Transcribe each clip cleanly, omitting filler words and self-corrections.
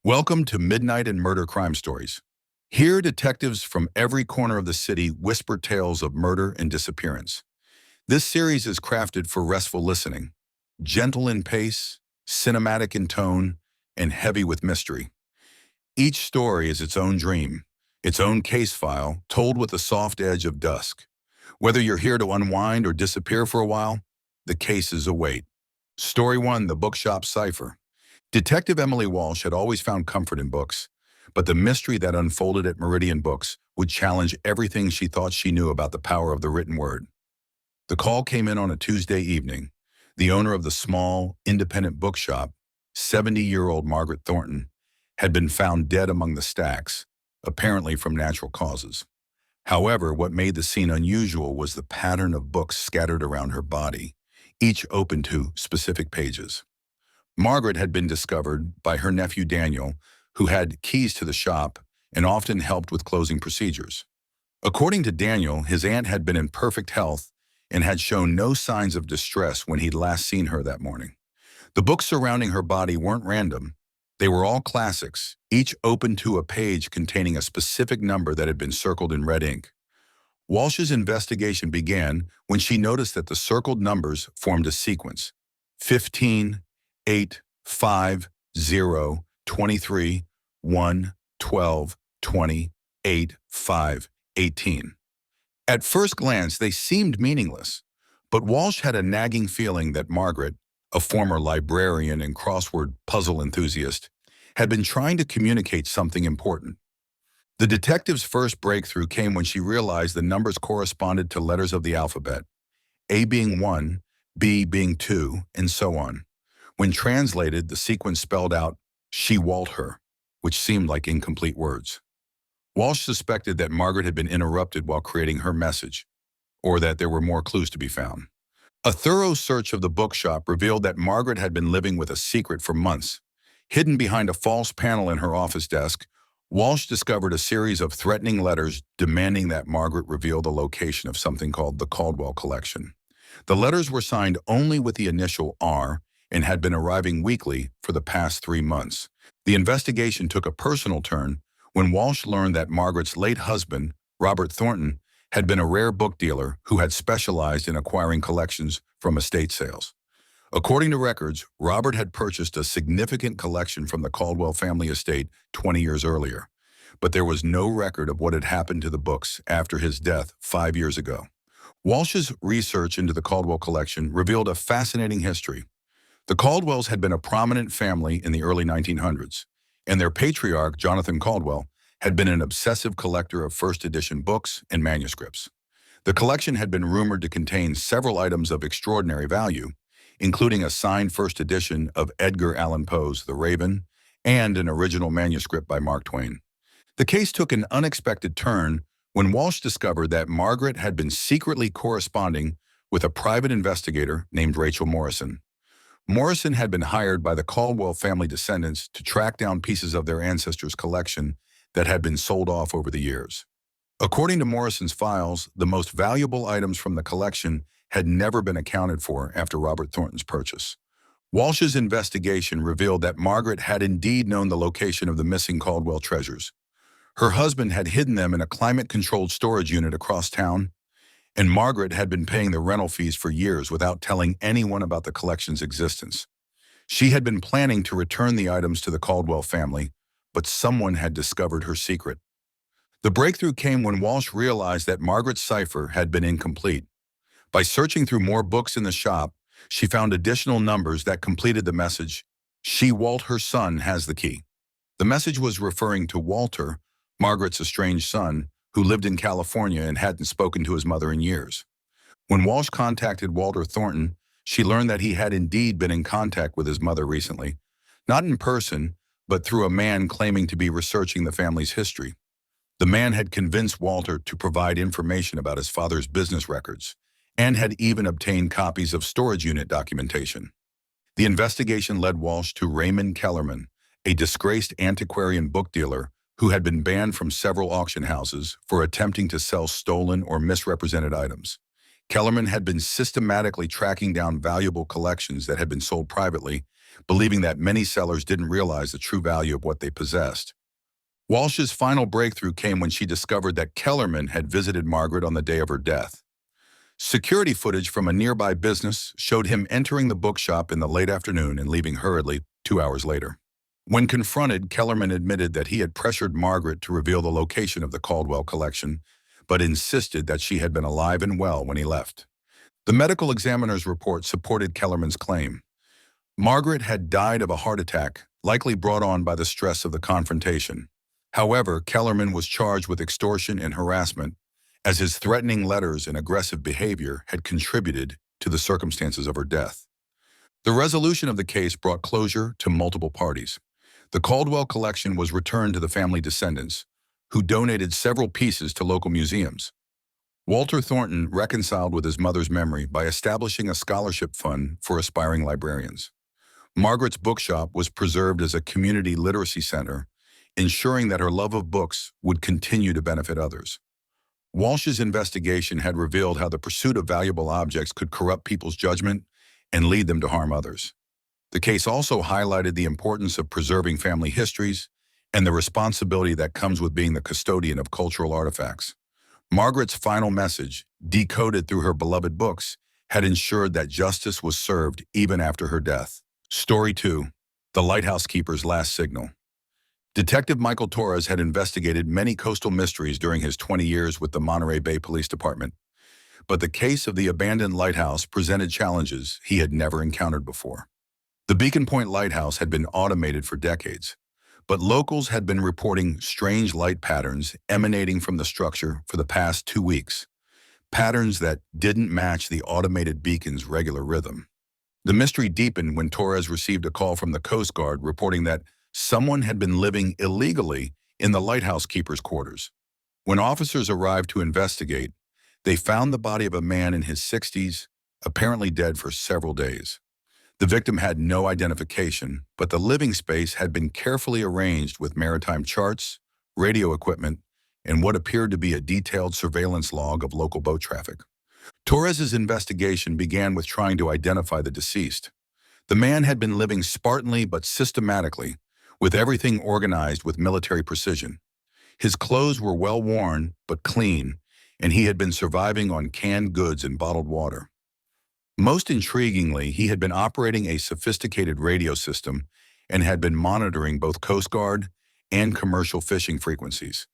Welcome to Midnight and Murder Crime Stories. Here, detectives from every corner of the city whisper tales of murder and disappearance. This series is crafted for restful listening, gentle in pace, cinematic in tone, and heavy with mystery. Each story is its own dream, its own case file, told with the soft edge of dusk. Whether you're here to unwind or disappear for a while, the cases await. Story 1, The Bookshop Cipher. Detective Emily Walsh had always found comfort in books, but the mystery that unfolded at Meridian Books would challenge everything she thought she knew about the power of the written word. The call came in on a Tuesday evening. The owner of the small, independent bookshop, 70-year-old Margaret Thornton, had been found dead among the stacks, apparently from natural causes. However, what made the scene unusual was the pattern of books scattered around her body, each open to specific pages. Margaret had been discovered by her nephew Daniel, who had keys to the shop and often helped with closing procedures. According to Daniel, his aunt had been in perfect health and had shown no signs of distress when he'd last seen her that morning. The books surrounding her body weren't random. They were all classics, each open to a page containing a specific number that had been circled in red ink. Walsh's investigation began when she noticed that the circled numbers formed a sequence: 15, 8, 5, 0, 23, 1, 12, 20, 8, 5, 18. At first glance, they seemed meaningless, but Walsh had a nagging feeling that Margaret, a former librarian and crossword puzzle enthusiast, had been trying to communicate something important. The detective's first breakthrough came when she realized the numbers corresponded to letters of the alphabet, A being 1, B being 2, and so on. When translated, the sequence spelled out, "She walt her," which seemed like incomplete words. Walsh suspected that Margaret had been interrupted while creating her message, or that there were more clues to be found. A thorough search of the bookshop revealed that Margaret had been living with a secret for months. Hidden behind a false panel in her office desk, Walsh discovered a series of threatening letters demanding that Margaret reveal the location of something called the Caldwell Collection. The letters were signed only with the initial R and had been arriving weekly for the past 3 months. The investigation took a personal turn when Walsh learned that Margaret's late husband, Robert Thornton, had been a rare book dealer who had specialized in acquiring collections from estate sales. According to records, Robert had purchased a significant collection from the Caldwell family estate 20 years earlier, but there was no record of what had happened to the books after his death 5 years ago. Walsh's research into the Caldwell collection revealed a fascinating history. The Caldwells had been a prominent family in the early 1900s, and their patriarch, Jonathan Caldwell, had been an obsessive collector of first edition books and manuscripts. The collection had been rumored to contain several items of extraordinary value, including a signed first edition of Edgar Allan Poe's The Raven and an original manuscript by Mark Twain. The case took an unexpected turn when Walsh discovered that Margaret had been secretly corresponding with a private investigator named Rachel Morrison. Morrison had been hired by the Caldwell family descendants to track down pieces of their ancestors' collection that had been sold off over the years. According to Morrison's files, the most valuable items from the collection had never been accounted for after Robert Thornton's purchase. Walsh's investigation revealed that Margaret had indeed known the location of the missing Caldwell treasures. Her husband had hidden them in a climate-controlled storage unit across town, and Margaret had been paying the rental fees for years without telling anyone about the collection's existence. She had been planning to return the items to the Caldwell family, but someone had discovered her secret. The breakthrough came when Walsh realized that Margaret's cipher had been incomplete. By searching through more books in the shop, she found additional numbers that completed the message, "She walt her son has the key." The message was referring to Walter, Margaret's estranged son, who lived in California and hadn't spoken to his mother in years. When Walsh contacted Walter Thornton, she learned that he had indeed been in contact with his mother recently, not in person, but through a man claiming to be researching the family's history. The man had convinced Walter to provide information about his father's business records, and had even obtained copies of storage unit documentation. The investigation led Walsh to Raymond Kellerman, a disgraced antiquarian book dealer who had been banned from several auction houses for attempting to sell stolen or misrepresented items. Kellerman had been systematically tracking down valuable collections that had been sold privately believing that many sellers didn't realize the true value of what they possessed. Walsh's final breakthrough came when she discovered that Kellerman had visited Margaret on the day of her death. Security footage from a nearby business showed him entering the bookshop in the late afternoon and leaving hurriedly 2 hours later. When confronted, Kellerman admitted that he had pressured Margaret to reveal the location of the Caldwell collection, but insisted that she had been alive and well when he left. The medical examiner's report supported Kellerman's claim. Margaret had died of a heart attack, likely brought on by the stress of the confrontation. However, Kellerman was charged with extortion and harassment, as his threatening letters and aggressive behavior had contributed to the circumstances of her death. The resolution of the case brought closure to multiple parties. The Caldwell collection was returned to the family descendants, who donated several pieces to local museums. Walter Thornton reconciled with his mother's memory by establishing a scholarship fund for aspiring librarians. Margaret's bookshop was preserved as a community literacy center, ensuring that her love of books would continue to benefit others. Walsh's investigation had revealed how the pursuit of valuable objects could corrupt people's judgment and lead them to harm others. The case also highlighted the importance of preserving family histories and the responsibility that comes with being the custodian of cultural artifacts. Margaret's final message, decoded through her beloved books, had ensured that justice was served even after her death. Story 2. The Lighthouse Keeper's Last Signal. Detective Michael Torres had investigated many coastal mysteries during his 20 years with the Monterey Bay Police Department, but the case of the abandoned lighthouse presented challenges he had never encountered before. The Beacon Point Lighthouse had been automated for decades, but locals had been reporting strange light patterns emanating from the structure for the past 2 weeks, patterns that didn't match the automated beacon's regular rhythm. The mystery deepened when Torres received a call from the Coast Guard reporting that someone had been living illegally in the lighthouse keeper's quarters. When officers arrived to investigate, they found the body of a man in his 60s, apparently dead for several days. The victim had no identification, but the living space had been carefully arranged with maritime charts, radio equipment, and what appeared to be a detailed surveillance log of local boat traffic. Torres's investigation began with trying to identify the deceased. The man had been living Spartanly but systematically, with everything organized with military precision. His clothes were well worn but clean, and he had been surviving on canned goods and bottled water. Most intriguingly, he had been operating a sophisticated radio system and had been monitoring both Coast Guard and commercial fishing frequencies.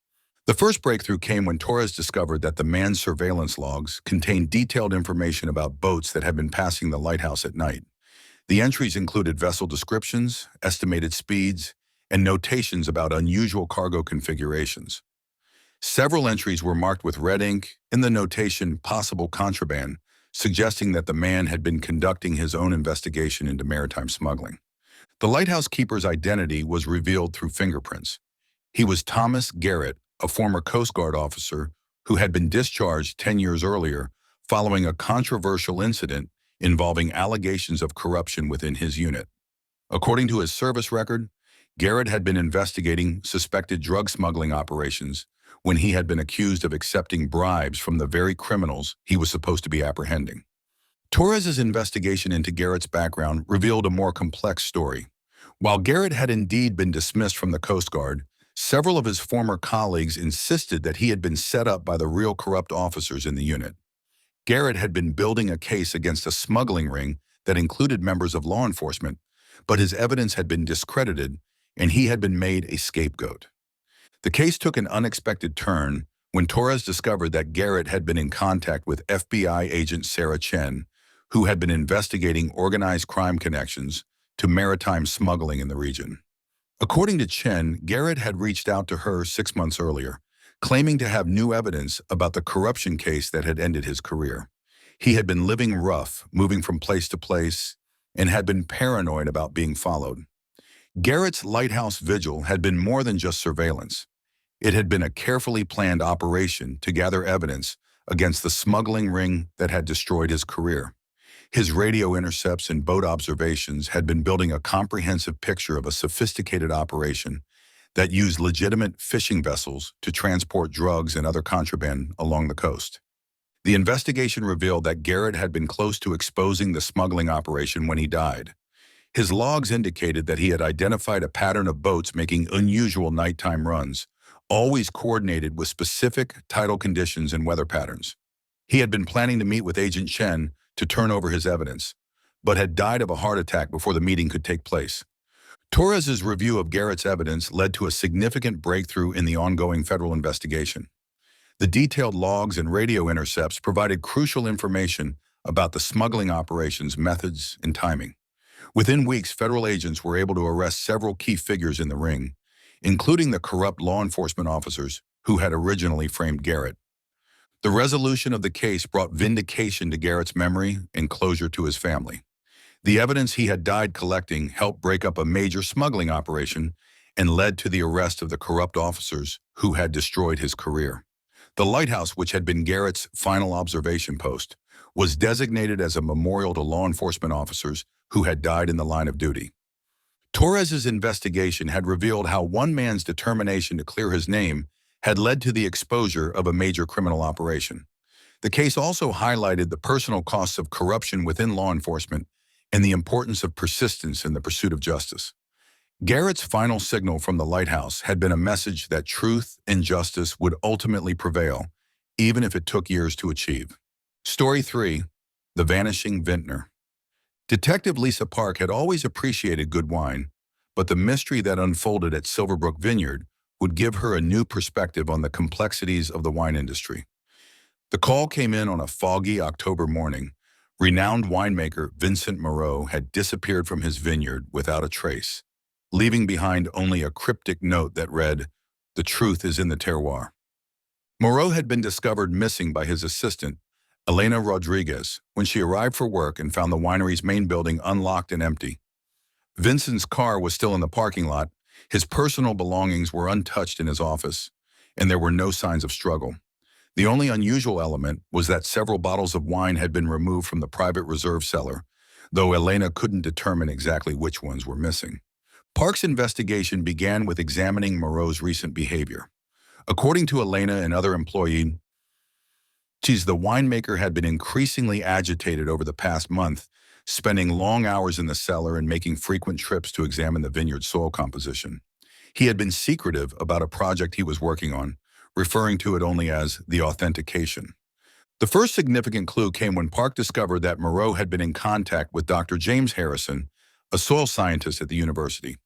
The first breakthrough came when Torres discovered that the man's surveillance logs contained detailed information about boats that had been passing the lighthouse at night. The entries included vessel descriptions, estimated speeds, and notations about unusual cargo configurations. Several entries were marked with red ink in the notation "possible contraband," suggesting that the man had been conducting his own investigation into maritime smuggling. The lighthouse keeper's identity was revealed through fingerprints. He was Thomas Garrett, a former Coast Guard officer who had been discharged 10 years earlier following a controversial incident involving allegations of corruption within his unit. According to his service record, Garrett had been investigating suspected drug smuggling operations when he had been accused of accepting bribes from the very criminals he was supposed to be apprehending. Torres's investigation into Garrett's background revealed a more complex story. While Garrett had indeed been dismissed from the Coast Guard, several of his former colleagues insisted that he had been set up by the real corrupt officers in the unit. Garrett had been building a case against a smuggling ring that included members of law enforcement, but his evidence had been discredited and he had been made a scapegoat. The case took an unexpected turn when Torres discovered that Garrett had been in contact with FBI agent Sarah Chen, who had been investigating organized crime connections to maritime smuggling in the region. According to Chen, Garrett had reached out to her 6 months earlier, claiming to have new evidence about the corruption case that had ended his career. He had been living rough, moving from place to place, and had been paranoid about being followed. Garrett's lighthouse vigil had been more than just surveillance. It had been a carefully planned operation to gather evidence against the smuggling ring that had destroyed his career. His radio intercepts and boat observations had been building a comprehensive picture of a sophisticated operation that used legitimate fishing vessels to transport drugs and other contraband along the coast. The investigation revealed that Garrett had been close to exposing the smuggling operation when he died. His logs indicated that he had identified a pattern of boats making unusual nighttime runs, always coordinated with specific tidal conditions and weather patterns. He had been planning to meet with Agent Chen to turn over his evidence, but had died of a heart attack before the meeting could take place. Torres's review of Garrett's evidence led to a significant breakthrough in the ongoing federal investigation. The detailed logs and radio intercepts provided crucial information about the smuggling operation's methods and timing. Within weeks, federal agents were able to arrest several key figures in the ring, including the corrupt law enforcement officers who had originally framed Garrett. The resolution of the case brought vindication to Garrett's memory and closure to his family. The evidence he had died collecting helped break up a major smuggling operation and led to the arrest of the corrupt officers who had destroyed his career. The lighthouse, which had been Garrett's final observation post, was designated as a memorial to law enforcement officers who had died in the line of duty. Torres's investigation had revealed how one man's determination to clear his name had led to the exposure of a major criminal operation. The case also highlighted the personal costs of corruption within law enforcement and the importance of persistence in the pursuit of justice. Garrett's final signal from the lighthouse had been a message that truth and justice would ultimately prevail, even if it took years to achieve. Story 3. The Vanishing Vintner. Detective Lisa Park had always appreciated good wine, but the mystery that unfolded at Silverbrook Vineyard would give her a new perspective on the complexities of the wine industry. The call came in on a foggy October morning. Renowned winemaker Vincent Moreau had disappeared from his vineyard without a trace, leaving behind only a cryptic note that read, "The truth is in the terroir." Moreau had been discovered missing by his assistant, Elena Rodriguez, when she arrived for work and found the winery's main building unlocked and empty. Vincent's car was still in the parking lot, his personal belongings were untouched in his office, and there were no signs of struggle. The only unusual element was that several bottles of wine had been removed from the private reserve cellar, though Elena couldn't determine exactly which ones were missing. Park's investigation began with examining Moreau's recent behavior. According to Elena and other employees, the winemaker had been increasingly agitated over the past month, spending long hours in the cellar and making frequent trips to examine the vineyard's soil composition. He had been secretive about a project he was working on, referring to it only as the authentication. The first significant clue came when Park discovered that Moreau had been in contact with Dr. James Harrison, a soil scientist at the university.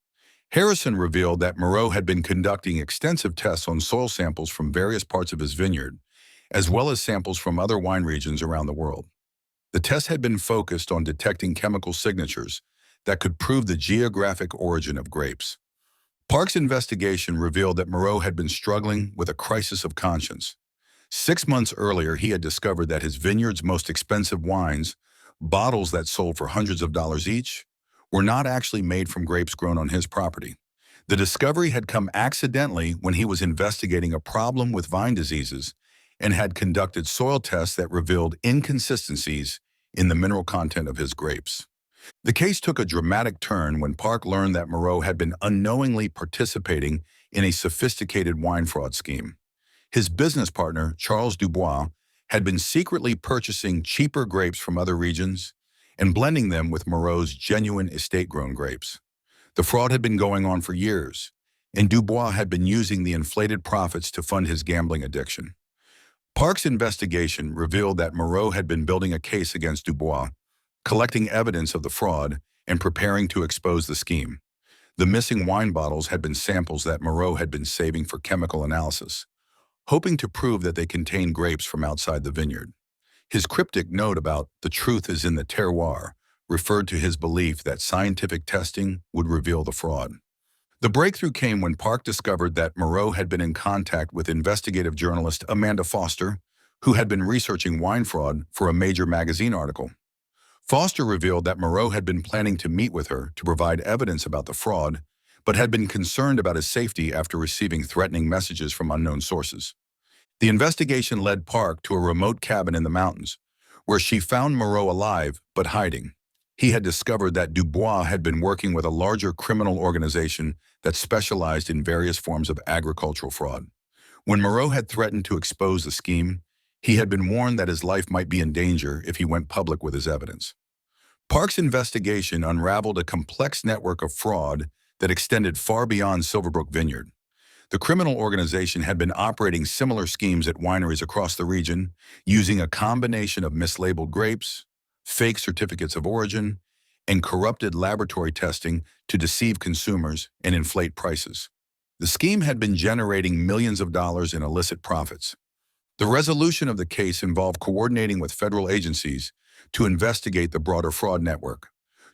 Harrison revealed that Moreau had been conducting extensive tests on soil samples from various parts of his vineyard, as well as samples from other wine regions around the world. The tests had been focused on detecting chemical signatures that could prove the geographic origin of grapes. Park's investigation revealed that Moreau had been struggling with a crisis of conscience. 6 months earlier, he had discovered that his vineyard's most expensive wines, bottles that sold for hundreds of dollars each, were not actually made from grapes grown on his property. The discovery had come accidentally when he was investigating a problem with vine diseases and had conducted soil tests that revealed inconsistencies in the mineral content of his grapes. The case took a dramatic turn when Park learned that Moreau had been unknowingly participating in a sophisticated wine fraud scheme. His business partner, Charles Dubois, had been secretly purchasing cheaper grapes from other regions and blending them with Moreau's genuine estate-grown grapes. The fraud had been going on for years, and Dubois had been using the inflated profits to fund his gambling addiction. Park's investigation revealed that Moreau had been building a case against Dubois, collecting evidence of the fraud and preparing to expose the scheme. The missing wine bottles had been samples that Moreau had been saving for chemical analysis, hoping to prove that they contained grapes from outside the vineyard. His cryptic note about "the truth is in the terroir" referred to his belief that scientific testing would reveal the fraud. The breakthrough came when Park discovered that Moreau had been in contact with investigative journalist Amanda Foster, who had been researching wine fraud for a major magazine article. Foster revealed that Moreau had been planning to meet with her to provide evidence about the fraud, but had been concerned about his safety after receiving threatening messages from unknown sources. The investigation led Park to a remote cabin in the mountains, where she found Moreau alive but hiding. He had discovered that Dubois had been working with a larger criminal organization that specialized in various forms of agricultural fraud. When Moreau had threatened to expose the scheme, he had been warned that his life might be in danger if he went public with his evidence. Park's investigation unraveled a complex network of fraud that extended far beyond Silverbrook Vineyard. The criminal organization had been operating similar schemes at wineries across the region, using a combination of mislabeled grapes, fake certificates of origin, and corrupted laboratory testing to deceive consumers and inflate prices. The scheme had been generating millions of dollars in illicit profits. The resolution of the case involved coordinating with federal agencies to investigate the broader fraud network.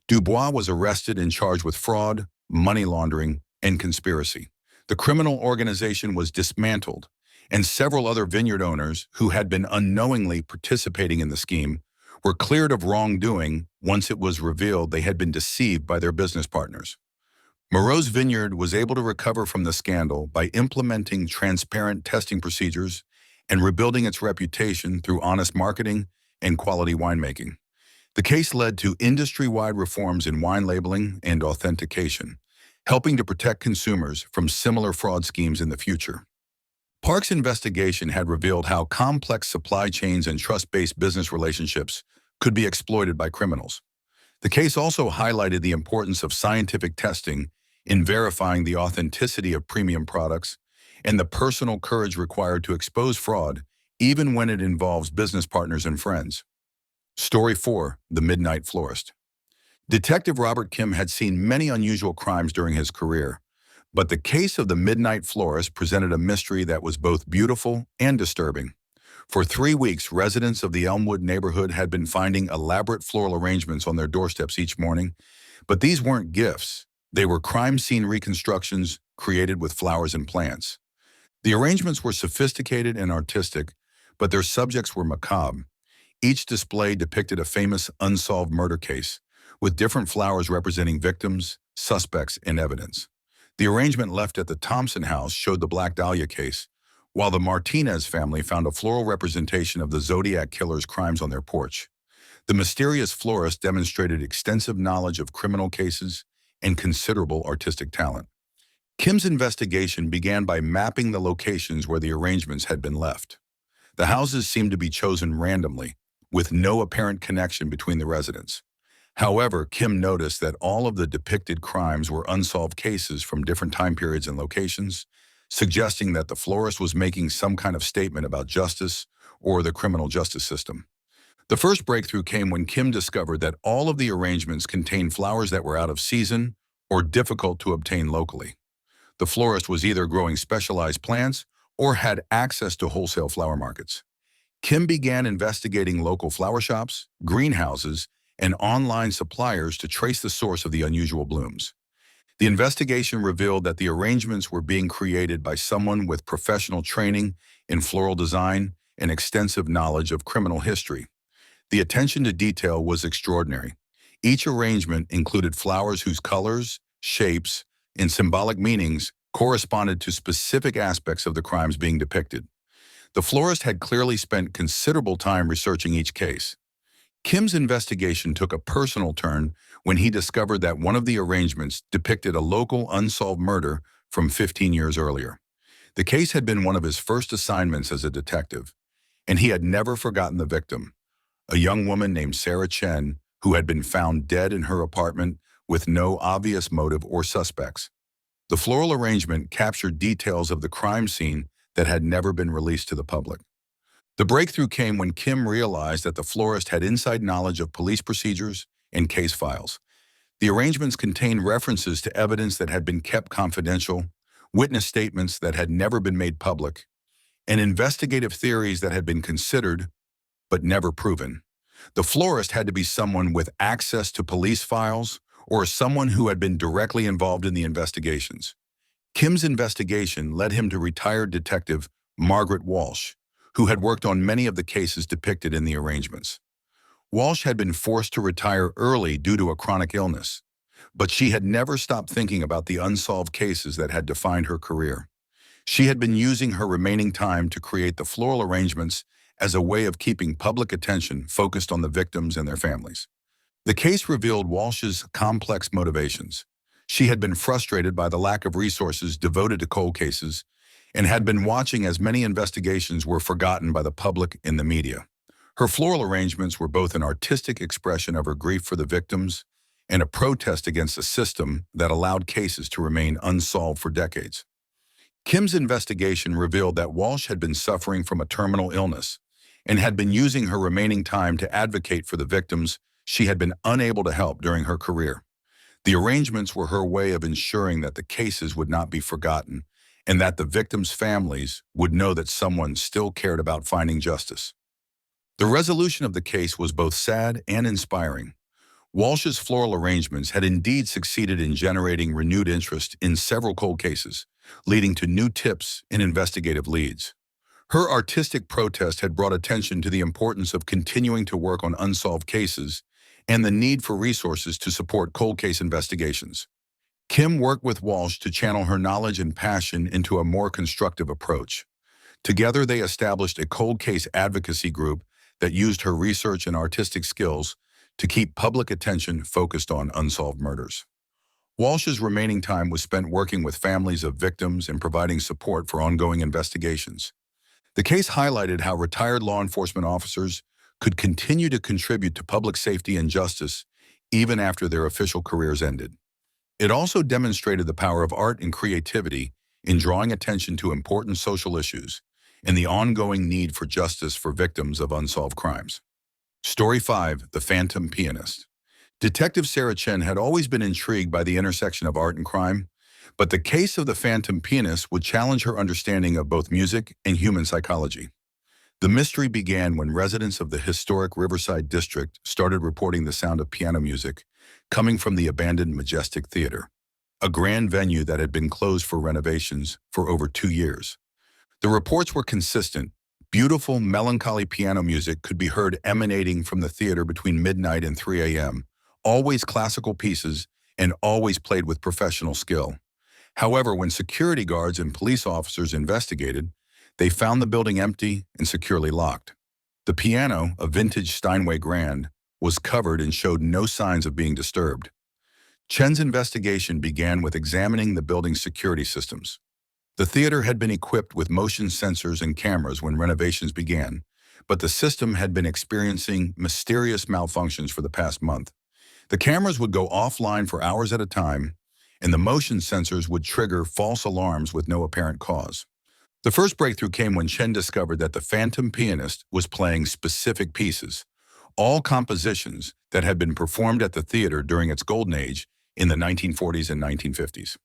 Dubois was arrested and charged with fraud, money laundering, and conspiracy. The criminal organization was dismantled, and several other vineyard owners who had been unknowingly participating in the scheme were cleared of wrongdoing once it was revealed they had been deceived by their business partners. Moreau's Vineyard was able to recover from the scandal by implementing transparent testing procedures and rebuilding its reputation through honest marketing and quality winemaking. The case led to industry-wide reforms in wine labeling and authentication, helping to protect consumers from similar fraud schemes in the future. Park's investigation had revealed how complex supply chains and trust-based business relationships could be exploited by criminals. The case also highlighted the importance of scientific testing in verifying the authenticity of premium products and the personal courage required to expose fraud, even when it involves business partners and friends. Story 4: The Midnight Florist. Detective Robert Kim had seen many unusual crimes during his career, but the case of the Midnight Florist presented a mystery that was both beautiful and disturbing. For 3 weeks, residents of the Elmwood neighborhood had been finding elaborate floral arrangements on their doorsteps each morning, but these weren't gifts. They were crime scene reconstructions created with flowers and plants. The arrangements were sophisticated and artistic, but their subjects were macabre. Each display depicted a famous unsolved murder case, with different flowers representing victims, suspects, and evidence. The arrangement left at the Thompson house showed the Black Dahlia case, while the Martinez family found a floral representation of the Zodiac killer's crimes on their porch. The mysterious florist demonstrated extensive knowledge of criminal cases and considerable artistic talent. Kim's investigation began by mapping the locations where the arrangements had been left. The houses seemed to be chosen randomly, with no apparent connection between the residents. However, Kim noticed that all of the depicted crimes were unsolved cases from different time periods and locations, suggesting that the florist was making some kind of statement about justice or the criminal justice system. The first breakthrough came when Kim discovered that all of the arrangements contained flowers that were out of season or difficult to obtain locally. The florist was either growing specialized plants or had access to wholesale flower markets. Kim began investigating local flower shops, greenhouses, and online suppliers to trace the source of the unusual blooms. The investigation revealed that the arrangements were being created by someone with professional training in floral design and extensive knowledge of criminal history. The attention to detail was extraordinary. Each arrangement included flowers whose colors, shapes, and symbolic meanings corresponded to specific aspects of the crimes being depicted. The florist had clearly spent considerable time researching each case. Kim's investigation took a personal turn when he discovered that one of the arrangements depicted a local unsolved murder from 15 years earlier. The case had been one of his first assignments as a detective, and he had never forgotten the victim, a young woman named Sarah Chen, who had been found dead in her apartment with no obvious motive or suspects. The floral arrangement captured details of the crime scene that had never been released to the public. The breakthrough came when Kim realized that the florist had inside knowledge of police procedures and case files. The arrangements contained references to evidence that had been kept confidential, witness statements that had never been made public, and investigative theories that had been considered but never proven. The florist had to be someone with access to police files or someone who had been directly involved in the investigations. Kim's investigation led him to retired detective Margaret Walsh, who had worked on many of the cases depicted in the arrangements. Walsh had been forced to retire early due to a chronic illness, but she had never stopped thinking about the unsolved cases that had defined her career. She had been using her remaining time to create the floral arrangements as a way of keeping public attention focused on the victims and their families. The case revealed Walsh's complex motivations. She had been frustrated by the lack of resources devoted to cold cases and had been watching as many investigations were forgotten by the public and the media. Her floral arrangements were both an artistic expression of her grief for the victims and a protest against a system that allowed cases to remain unsolved for decades. Kim's investigation revealed that Walsh had been suffering from a terminal illness and had been using her remaining time to advocate for the victims she had been unable to help during her career. The arrangements were her way of ensuring that the cases would not be forgotten and that the victims' families would know that someone still cared about finding justice. The resolution of the case was both sad and inspiring. Walsh's floral arrangements had indeed succeeded in generating renewed interest in several cold cases, leading to new tips and investigative leads. Her artistic protest had brought attention to the importance of continuing to work on unsolved cases and the need for resources to support cold case investigations. Kim worked with Walsh to channel her knowledge and passion into a more constructive approach. Together, they established a cold case advocacy group that used her research and artistic skills to keep public attention focused on unsolved murders. Walsh's remaining time was spent working with families of victims and providing support for ongoing investigations. The case highlighted how retired law enforcement officers could continue to contribute to public safety and justice even after their official careers ended. It also demonstrated the power of art and creativity in drawing attention to important social issues and the ongoing need for justice for victims of unsolved crimes. Story 5: The Phantom Pianist. Detective Sarah Chen had always been intrigued by the intersection of art and crime, but the case of the Phantom Pianist would challenge her understanding of both music and human psychology. The mystery began when residents of the historic Riverside District started reporting the sound of piano music coming from the abandoned Majestic Theater, a grand venue that had been closed for renovations for over 2 years. The reports were consistent. Beautiful, melancholy piano music could be heard emanating from the theater between midnight and 3 a.m., always classical pieces and always played with professional skill. However, when security guards and police officers investigated, they found the building empty and securely locked. The piano, a vintage Steinway grand, was covered and showed no signs of being disturbed. Chen's investigation began with examining the building's security systems. The theater had been equipped with motion sensors and cameras when renovations began, but the system had been experiencing mysterious malfunctions for the past month. The cameras would go offline for hours at a time, and the motion sensors would trigger false alarms with no apparent cause. The first breakthrough came when Chen discovered that the Phantom Pianist was playing specific pieces, all compositions that had been performed at the theater during its golden age in the 1940s and 1950s.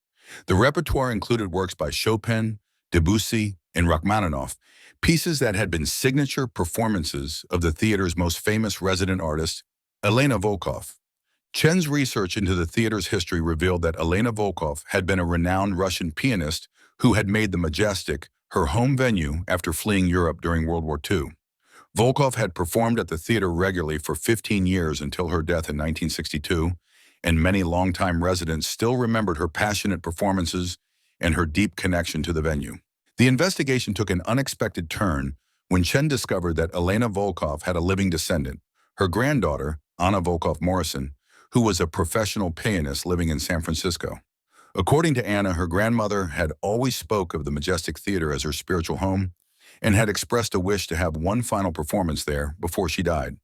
The repertoire included works by Chopin, Debussy, and Rachmaninoff, pieces that had been signature performances of the theater's most famous resident artist, Elena Volkov. Chen's research into the theater's history revealed that Elena Volkov had been a renowned Russian pianist who had made the Majestic her home venue after fleeing Europe during World War II. Volkov had performed at the theater regularly for 15 years until her death in 1962, and many longtime residents still remembered her passionate performances and her deep connection to the venue. The investigation took an unexpected turn when Chen discovered that Elena Volkov had a living descendant, her granddaughter, Anna Volkov Morrison, who was a professional pianist living in San Francisco. According to Anna, her grandmother had always spoke of the Majestic Theater as her spiritual home and had expressed a wish to have one final performance there before she died.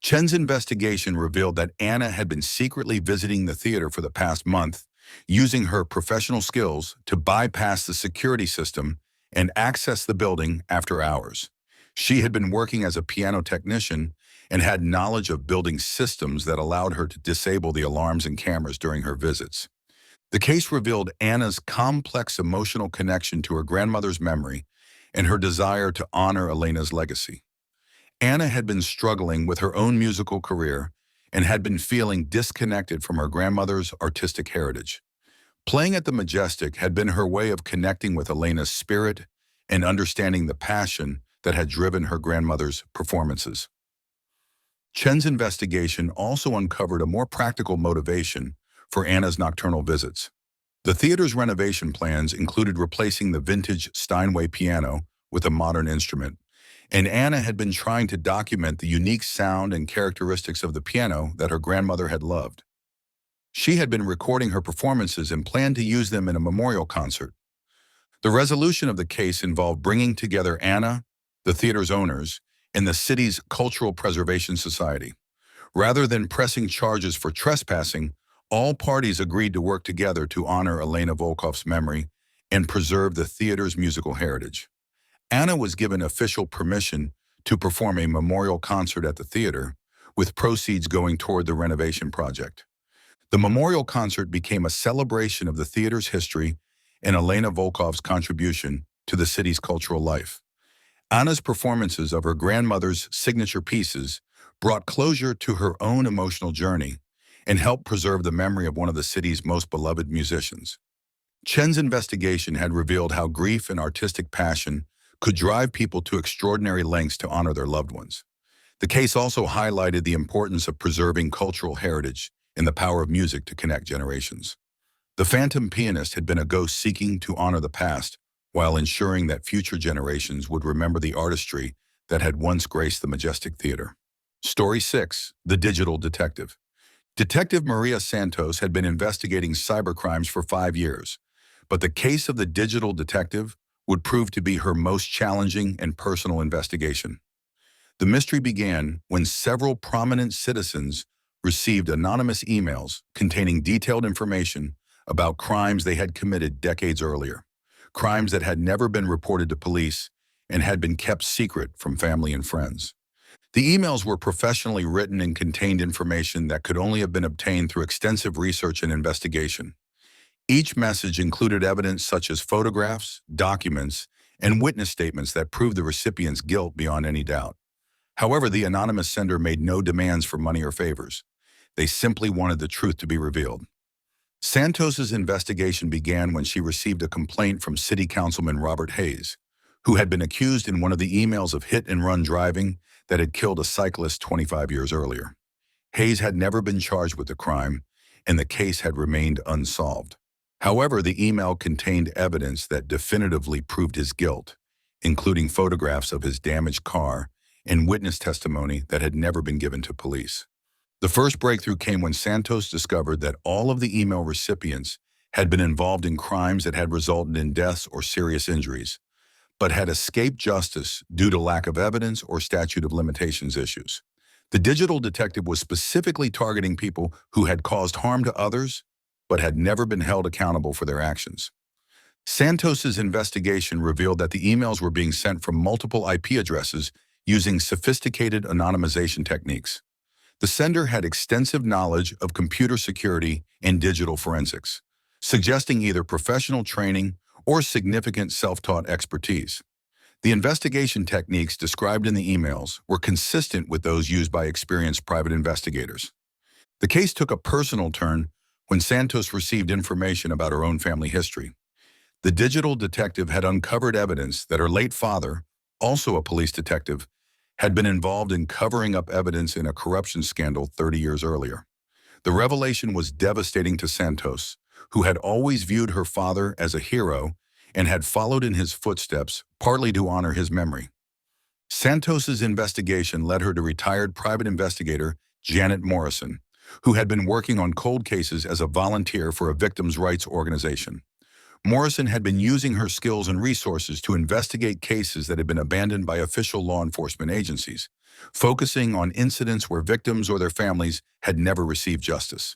Chen's investigation revealed that Anna had been secretly visiting the theater for the past month, using her professional skills to bypass the security system and access the building after hours. She had been working as a piano technician and had knowledge of building systems that allowed her to disable the alarms and cameras during her visits. The case revealed Anna's complex emotional connection to her grandmother's memory and her desire to honor Elena's legacy. Anna had been struggling with her own musical career and had been feeling disconnected from her grandmother's artistic heritage. Playing at the Majestic had been her way of connecting with Elena's spirit and understanding the passion that had driven her grandmother's performances. Chen's investigation also uncovered a more practical motivation for Anna's nocturnal visits. The theater's renovation plans included replacing the vintage Steinway piano with a modern instrument, and Anna had been trying to document the unique sound and characteristics of the piano that her grandmother had loved. She had been recording her performances and planned to use them in a memorial concert. The resolution of the case involved bringing together Anna, the theater's owners, and the city's Cultural Preservation Society. Rather than pressing charges for trespassing, all parties agreed to work together to honor Elena Volkov's memory and preserve the theater's musical heritage. Anna was given official permission to perform a memorial concert at the theater, with proceeds going toward the renovation project. The memorial concert became a celebration of the theater's history and Elena Volkov's contribution to the city's cultural life. Anna's performances of her grandmother's signature pieces brought closure to her own emotional journey and helped preserve the memory of one of the city's most beloved musicians. Chen's investigation had revealed how grief and artistic passion could drive people to extraordinary lengths to honor their loved ones. The case also highlighted the importance of preserving cultural heritage and the power of music to connect generations. The phantom pianist had been a ghost seeking to honor the past while ensuring that future generations would remember the artistry that had once graced the majestic theater. Story 6. The Digital Detective. Detective Maria Santos had been investigating cybercrimes for 5 years, but the case of the digital detective would prove to be her most challenging and personal investigation. The mystery began when several prominent citizens received anonymous emails containing detailed information about crimes they had committed decades earlier, crimes that had never been reported to police and had been kept secret from family and friends. The emails were professionally written and contained information that could only have been obtained through extensive research and investigation. Each message included evidence such as photographs, documents, and witness statements that proved the recipient's guilt beyond any doubt. However, the anonymous sender made no demands for money or favors. They simply wanted the truth to be revealed. Santos's investigation began when she received a complaint from City Councilman Robert Hayes, who had been accused in one of the emails of hit-and-run driving that had killed a cyclist 25 years earlier. Hayes had never been charged with the crime, and the case had remained unsolved. However, the email contained evidence that definitively proved his guilt, including photographs of his damaged car and witness testimony that had never been given to police. The first breakthrough came when Santos discovered that all of the email recipients had been involved in crimes that had resulted in deaths or serious injuries, but had escaped justice due to lack of evidence or statute of limitations issues. The digital detective was specifically targeting people who had caused harm to others, but had never been held accountable for their actions. Santos's investigation revealed that the emails were being sent from multiple IP addresses using sophisticated anonymization techniques. The sender had extensive knowledge of computer security and digital forensics, suggesting either professional training or significant self-taught expertise. The investigation techniques described in the emails were consistent with those used by experienced private investigators. The case took a personal turn when Santos received information about her own family history. The digital detective had uncovered evidence that her late father, also a police detective, had been involved in covering up evidence in a corruption scandal 30 years earlier. The revelation was devastating to Santos, who had always viewed her father as a hero and had followed in his footsteps, partly to honor his memory. Santos's investigation led her to retired private investigator Janet Morrison, who had been working on cold cases as a volunteer for a victims' rights organization. Morrison had been using her skills and resources to investigate cases that had been abandoned by official law enforcement agencies, focusing on incidents where victims or their families had never received justice.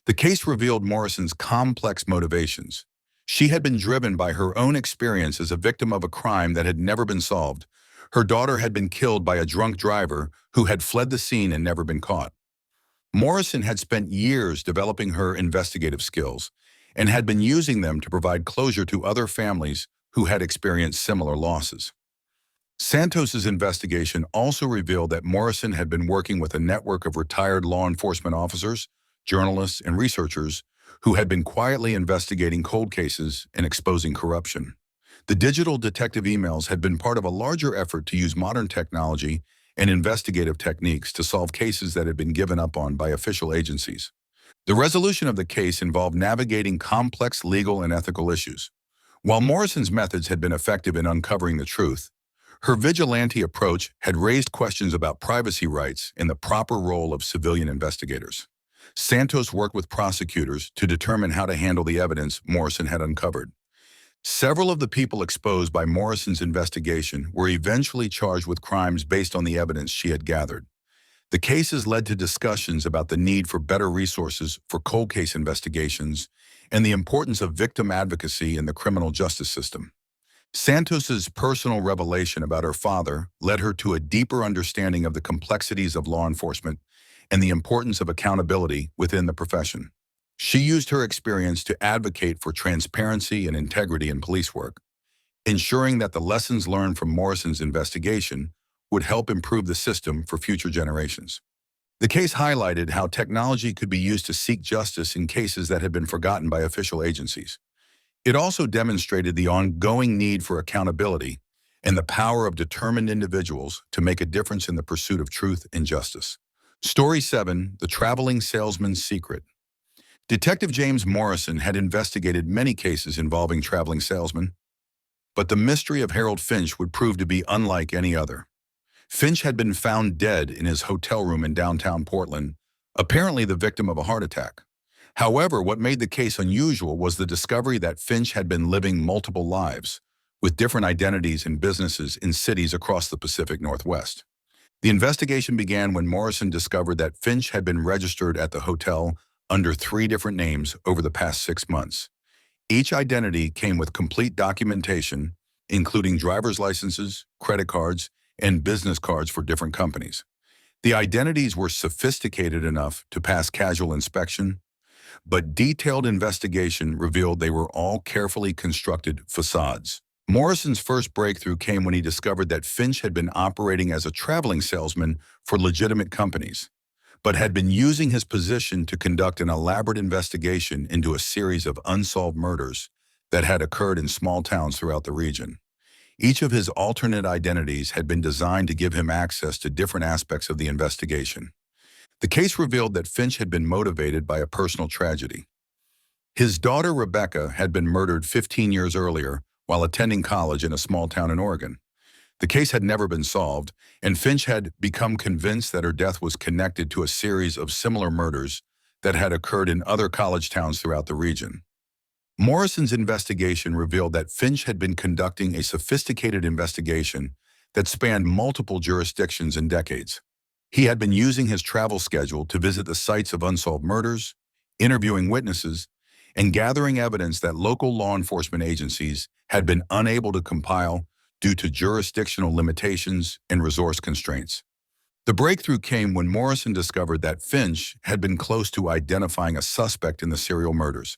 The case revealed Morrison's complex motivations. She had been driven by her own experience as a victim of a crime that had never been solved. Her daughter had been killed by a drunk driver who had fled the scene and never been caught. Morrison had spent years developing her investigative skills and had been using them to provide closure to other families who had experienced similar losses. Santos's investigation also revealed that Morrison had been working with a network of retired law enforcement officers, journalists, and researchers who had been quietly investigating cold cases and exposing corruption. The digital detective emails had been part of a larger effort to use modern technology and investigative techniques to solve cases that had been given up on by official agencies. The resolution of the case involved navigating complex legal and ethical issues. While Morrison's methods had been effective in uncovering the truth, her vigilante approach had raised questions about privacy rights and the proper role of civilian investigators. Santos worked with prosecutors to determine how to handle the evidence Morrison had uncovered. Several of the people exposed by Morrison's investigation were eventually charged with crimes based on the evidence she had gathered. The cases led to discussions about the need for better resources for cold case investigations and the importance of victim advocacy in the criminal justice system. Santos's personal revelation about her father led her to a deeper understanding of the complexities of law enforcement and the importance of accountability within the profession. She used her experience to advocate for transparency and integrity in police work, ensuring that the lessons learned from Morrison's investigation would help improve the system for future generations. The case highlighted how technology could be used to seek justice in cases that had been forgotten by official agencies. It also demonstrated the ongoing need for accountability and the power of determined individuals to make a difference in the pursuit of truth and justice. Story 7: The Traveling Salesman's Secret. Detective James Morrison had investigated many cases involving traveling salesmen, but the mystery of Harold Finch would prove to be unlike any other. Finch had been found dead in his hotel room in downtown Portland, apparently the victim of a heart attack. However, what made the case unusual was the discovery that Finch had been living multiple lives, with different identities and businesses in cities across the Pacific Northwest. The investigation began when Morrison discovered that Finch had been registered at the hotel under 3 different names over the past 6 months. Each identity came with complete documentation, including driver's licenses, credit cards, and business cards for different companies. The identities were sophisticated enough to pass casual inspection, but detailed investigation revealed they were all carefully constructed facades. Morrison's first breakthrough came when he discovered that Finch had been operating as a traveling salesman for legitimate companies, but had been using his position to conduct an elaborate investigation into a series of unsolved murders that had occurred in small towns throughout the region. Each of his alternate identities had been designed to give him access to different aspects of the investigation. The case revealed that Finch had been motivated by a personal tragedy. His daughter Rebecca had been murdered 15 years earlier while attending college in a small town in Oregon. The case had never been solved, and Finch had become convinced that her death was connected to a series of similar murders that had occurred in other college towns throughout the region. Morrison's investigation revealed that Finch had been conducting a sophisticated investigation that spanned multiple jurisdictions and decades. He had been using his travel schedule to visit the sites of unsolved murders, interviewing witnesses, and gathering evidence that local law enforcement agencies had been unable to compile due to jurisdictional limitations and resource constraints. The breakthrough came when Morrison discovered that Finch had been close to identifying a suspect in the serial murders.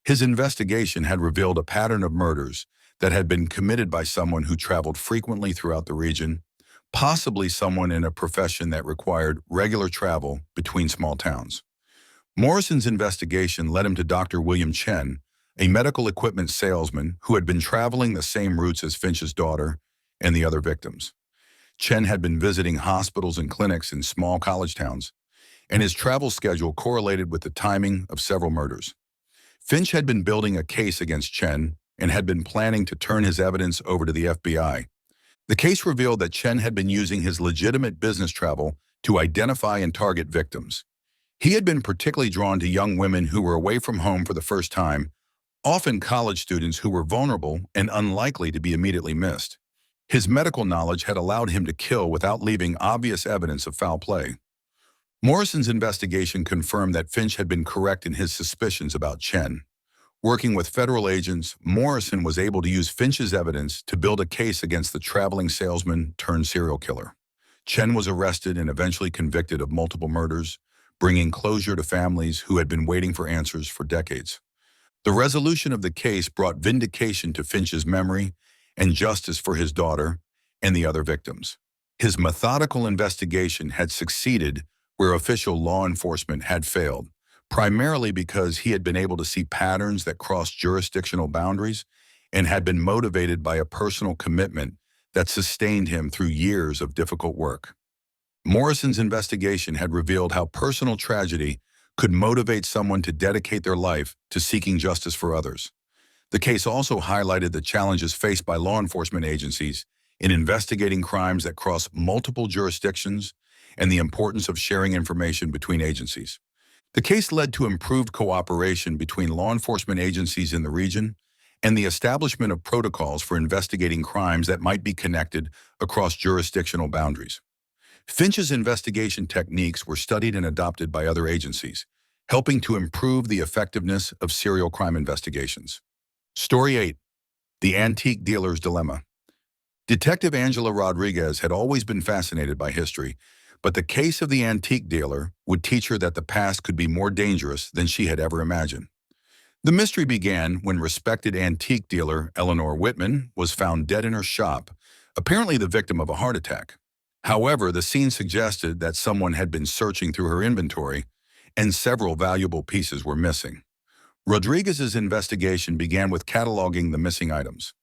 His investigation had revealed a pattern of murders that had been committed by someone who traveled frequently throughout the region, possibly someone in a profession that required regular travel between small towns. Morrison's investigation led him to Dr. William Chen, a medical equipment salesman who had been traveling the same routes as Finch's daughter and the other victims. Chen had been visiting hospitals and clinics in small college towns, and his travel schedule correlated with the timing of several murders. Finch had been building a case against Chen and had been planning to turn his evidence over to the FBI. The case revealed that Chen had been using his legitimate business travel to identify and target victims. He had been particularly drawn to young women who were away from home for the first time, often college students who were vulnerable and unlikely to be immediately missed. His medical knowledge had allowed him to kill without leaving obvious evidence of foul play. Morrison's investigation confirmed that Finch had been correct in his suspicions about Chen. Working with federal agents, Morrison was able to use Finch's evidence to build a case against the traveling salesman turned serial killer. Chen was arrested and eventually convicted of multiple murders, bringing closure to families who had been waiting for answers for decades. The resolution of the case brought vindication to Finch's memory and justice for his daughter and the other victims. His methodical investigation had succeeded where official law enforcement had failed, primarily because he had been able to see patterns that crossed jurisdictional boundaries and had been motivated by a personal commitment that sustained him through years of difficult work. Morrison's investigation had revealed how personal tragedy could motivate someone to dedicate their life to seeking justice for others. The case also highlighted the challenges faced by law enforcement agencies in investigating crimes that cross multiple jurisdictions and the importance of sharing information between agencies. The case led to improved cooperation between law enforcement agencies in the region and the establishment of protocols for investigating crimes that might be connected across jurisdictional boundaries. Finch's investigation techniques were studied and adopted by other agencies, helping to improve the effectiveness of serial crime investigations. Story 8. The Antique Dealer's Dilemma. Detective Angela Rodriguez had always been fascinated by history, but the case of the antique dealer would teach her that the past could be more dangerous than she had ever imagined. The mystery began when respected antique dealer Eleanor Whitman was found dead in her shop, apparently the victim of a heart attack. However, the scene suggested that someone had been searching through her inventory, and several valuable pieces were missing. Rodriguez's investigation began with cataloging the missing items.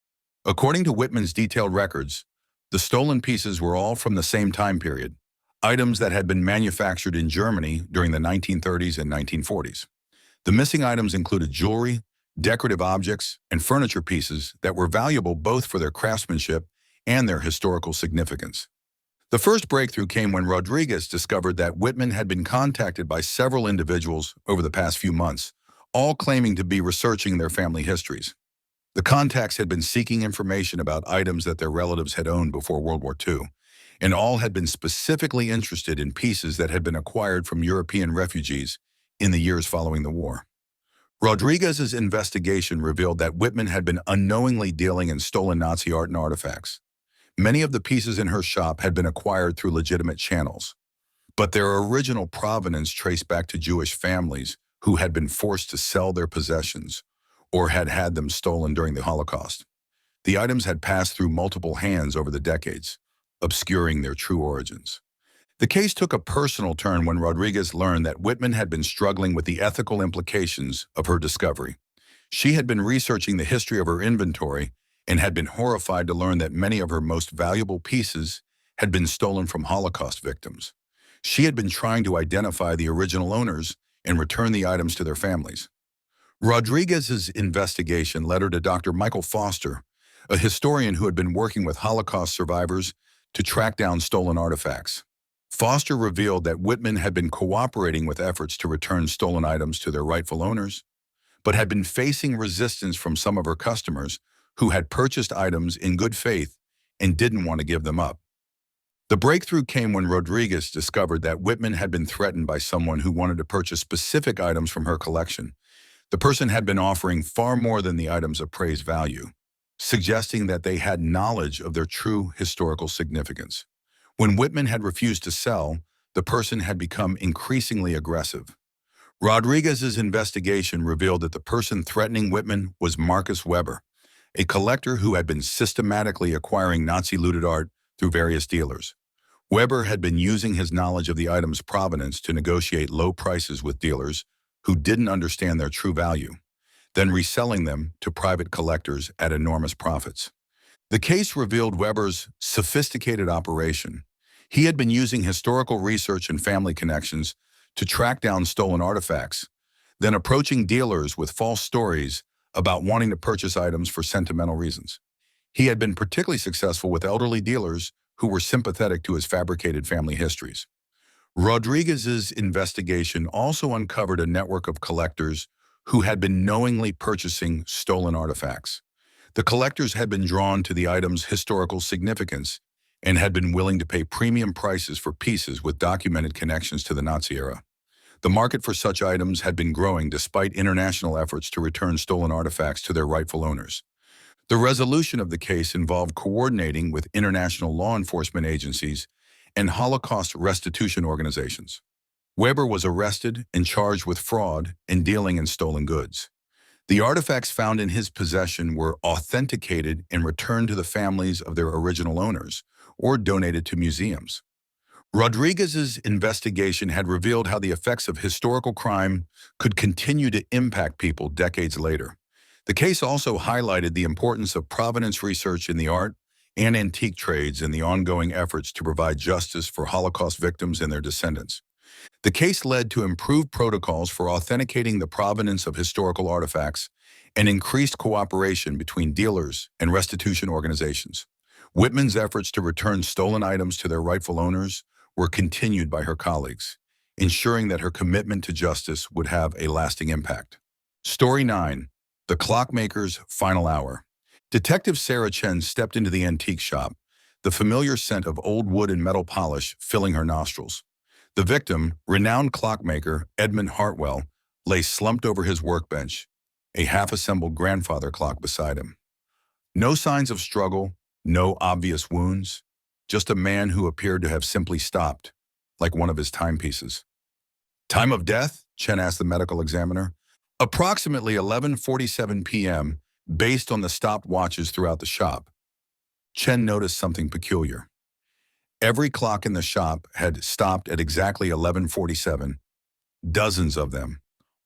According to Whitman's detailed records, the stolen pieces were all from the same time period, items that had been manufactured in Germany during the 1930s and 1940s. The missing items included jewelry, decorative objects, and furniture pieces that were valuable both for their craftsmanship and their historical significance. The first breakthrough came when Rodriguez discovered that Whitman had been contacted by several individuals over the past few months, all claiming to be researching their family histories. The contacts had been seeking information about items that their relatives had owned before World War II, and all had been specifically interested in pieces that had been acquired from European refugees in the years following the war. Rodriguez's investigation revealed that Whitman had been unknowingly dealing in stolen Nazi art and artifacts. Many of the pieces in her shop had been acquired through legitimate channels, but their original provenance traced back to Jewish families who had been forced to sell their possessions or had had them stolen during the Holocaust. The items had passed through multiple hands over the decades, obscuring their true origins. The case took a personal turn when Rodriguez learned that Whitman had been struggling with the ethical implications of her discovery. She had been researching the history of her inventory and had been horrified to learn that many of her most valuable pieces had been stolen from Holocaust victims. She had been trying to identify the original owners and return the items to their families. Rodriguez's investigation led her to Dr. Michael Foster, a historian who had been working with Holocaust survivors to track down stolen artifacts. Foster revealed that Whitman had been cooperating with efforts to return stolen items to their rightful owners, but had been facing resistance from some of her customers who had purchased items in good faith and didn't want to give them up. The breakthrough came when Rodriguez discovered that Whitman had been threatened by someone who wanted to purchase specific items from her collection. The person had been offering far more than the item's appraised value, suggesting that they had knowledge of their true historical significance. When Whitman had refused to sell, the person had become increasingly aggressive. Rodriguez's investigation revealed that the person threatening Whitman was Marcus Weber, a collector who had been systematically acquiring Nazi-looted art through various dealers. Weber had been using his knowledge of the item's provenance to negotiate low prices with dealers who didn't understand their true value, then reselling them to private collectors at enormous profits. The case revealed Weber's sophisticated operation. He had been using historical research and family connections to track down stolen artifacts, then approaching dealers with false stories about wanting to purchase items for sentimental reasons. He had been particularly successful with elderly dealers who were sympathetic to his fabricated family histories. Rodriguez's investigation also uncovered a network of collectors who had been knowingly purchasing stolen artifacts. The collectors had been drawn to the item's historical significance and had been willing to pay premium prices for pieces with documented connections to the Nazi era. The market for such items had been growing despite international efforts to return stolen artifacts to their rightful owners. The resolution of the case involved coordinating with international law enforcement agencies and Holocaust restitution organizations. Weber was arrested and charged with fraud and dealing in stolen goods. The artifacts found in his possession were authenticated and returned to the families of their original owners or donated to museums. Rodriguez's investigation had revealed how the effects of historical crime could continue to impact people decades later. The case also highlighted the importance of provenance research in the art and antique trades and the ongoing efforts to provide justice for Holocaust victims and their descendants. The case led to improved protocols for authenticating the provenance of historical artifacts and increased cooperation between dealers and restitution organizations. Whitman's efforts to return stolen items to their rightful owners were continued by her colleagues, ensuring that her commitment to justice would have a lasting impact. Story 9. The clockmaker's final hour. Detective Sarah Chen stepped into the antique shop, the familiar scent of old wood and metal polish filling her nostrils. The victim, renowned clockmaker Edmund Hartwell, lay slumped over his workbench, a half-assembled grandfather clock beside him. No signs of struggle, no obvious wounds, just a man who appeared to have simply stopped, like one of his timepieces. Time of death? Chen asked the medical examiner. Approximately 11:47 p.m., based on the stopped watches throughout the shop. Chen noticed something peculiar. Every clock in the shop had stopped at exactly 11:47, dozens of them,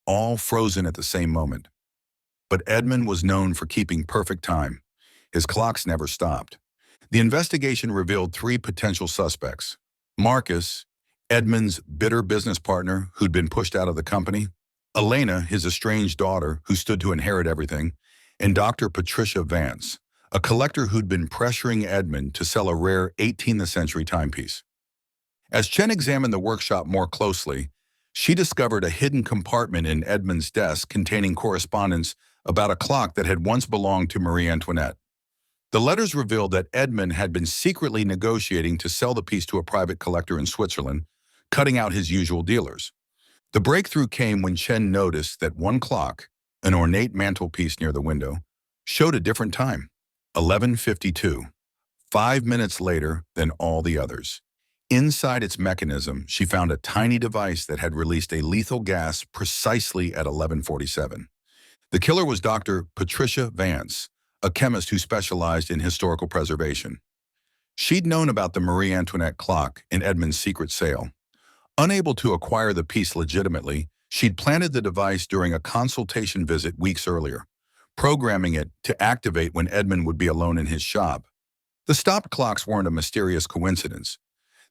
all frozen at the same moment. But Edmund was known for keeping perfect time. His clocks never stopped. The investigation revealed three potential suspects. Marcus, Edmund's bitter business partner who'd been pushed out of the company, Elena, his estranged daughter who stood to inherit everything, and Dr. Patricia Vance, a collector who'd been pressuring Edmund to sell a rare 18th century timepiece. As Chen examined the workshop more closely, she discovered a hidden compartment in Edmund's desk containing correspondence about a clock that had once belonged to Marie Antoinette. The letters revealed that Edmund had been secretly negotiating to sell the piece to a private collector in Switzerland, cutting out his usual dealers. The breakthrough came when Chen noticed that one clock, an ornate mantelpiece near the window, showed a different time, 11:52, 5 minutes later than all the others. Inside its mechanism, she found a tiny device that had released a lethal gas precisely at 11:47. The killer was Dr. Patricia Vance, a chemist who specialized in historical preservation. She'd known about the Marie Antoinette clock in Edmund's secret sale. Unable to acquire the piece legitimately, she'd planted the device during a consultation visit weeks earlier, programming it to activate when Edmund would be alone in his shop. The stopped clocks weren't a mysterious coincidence.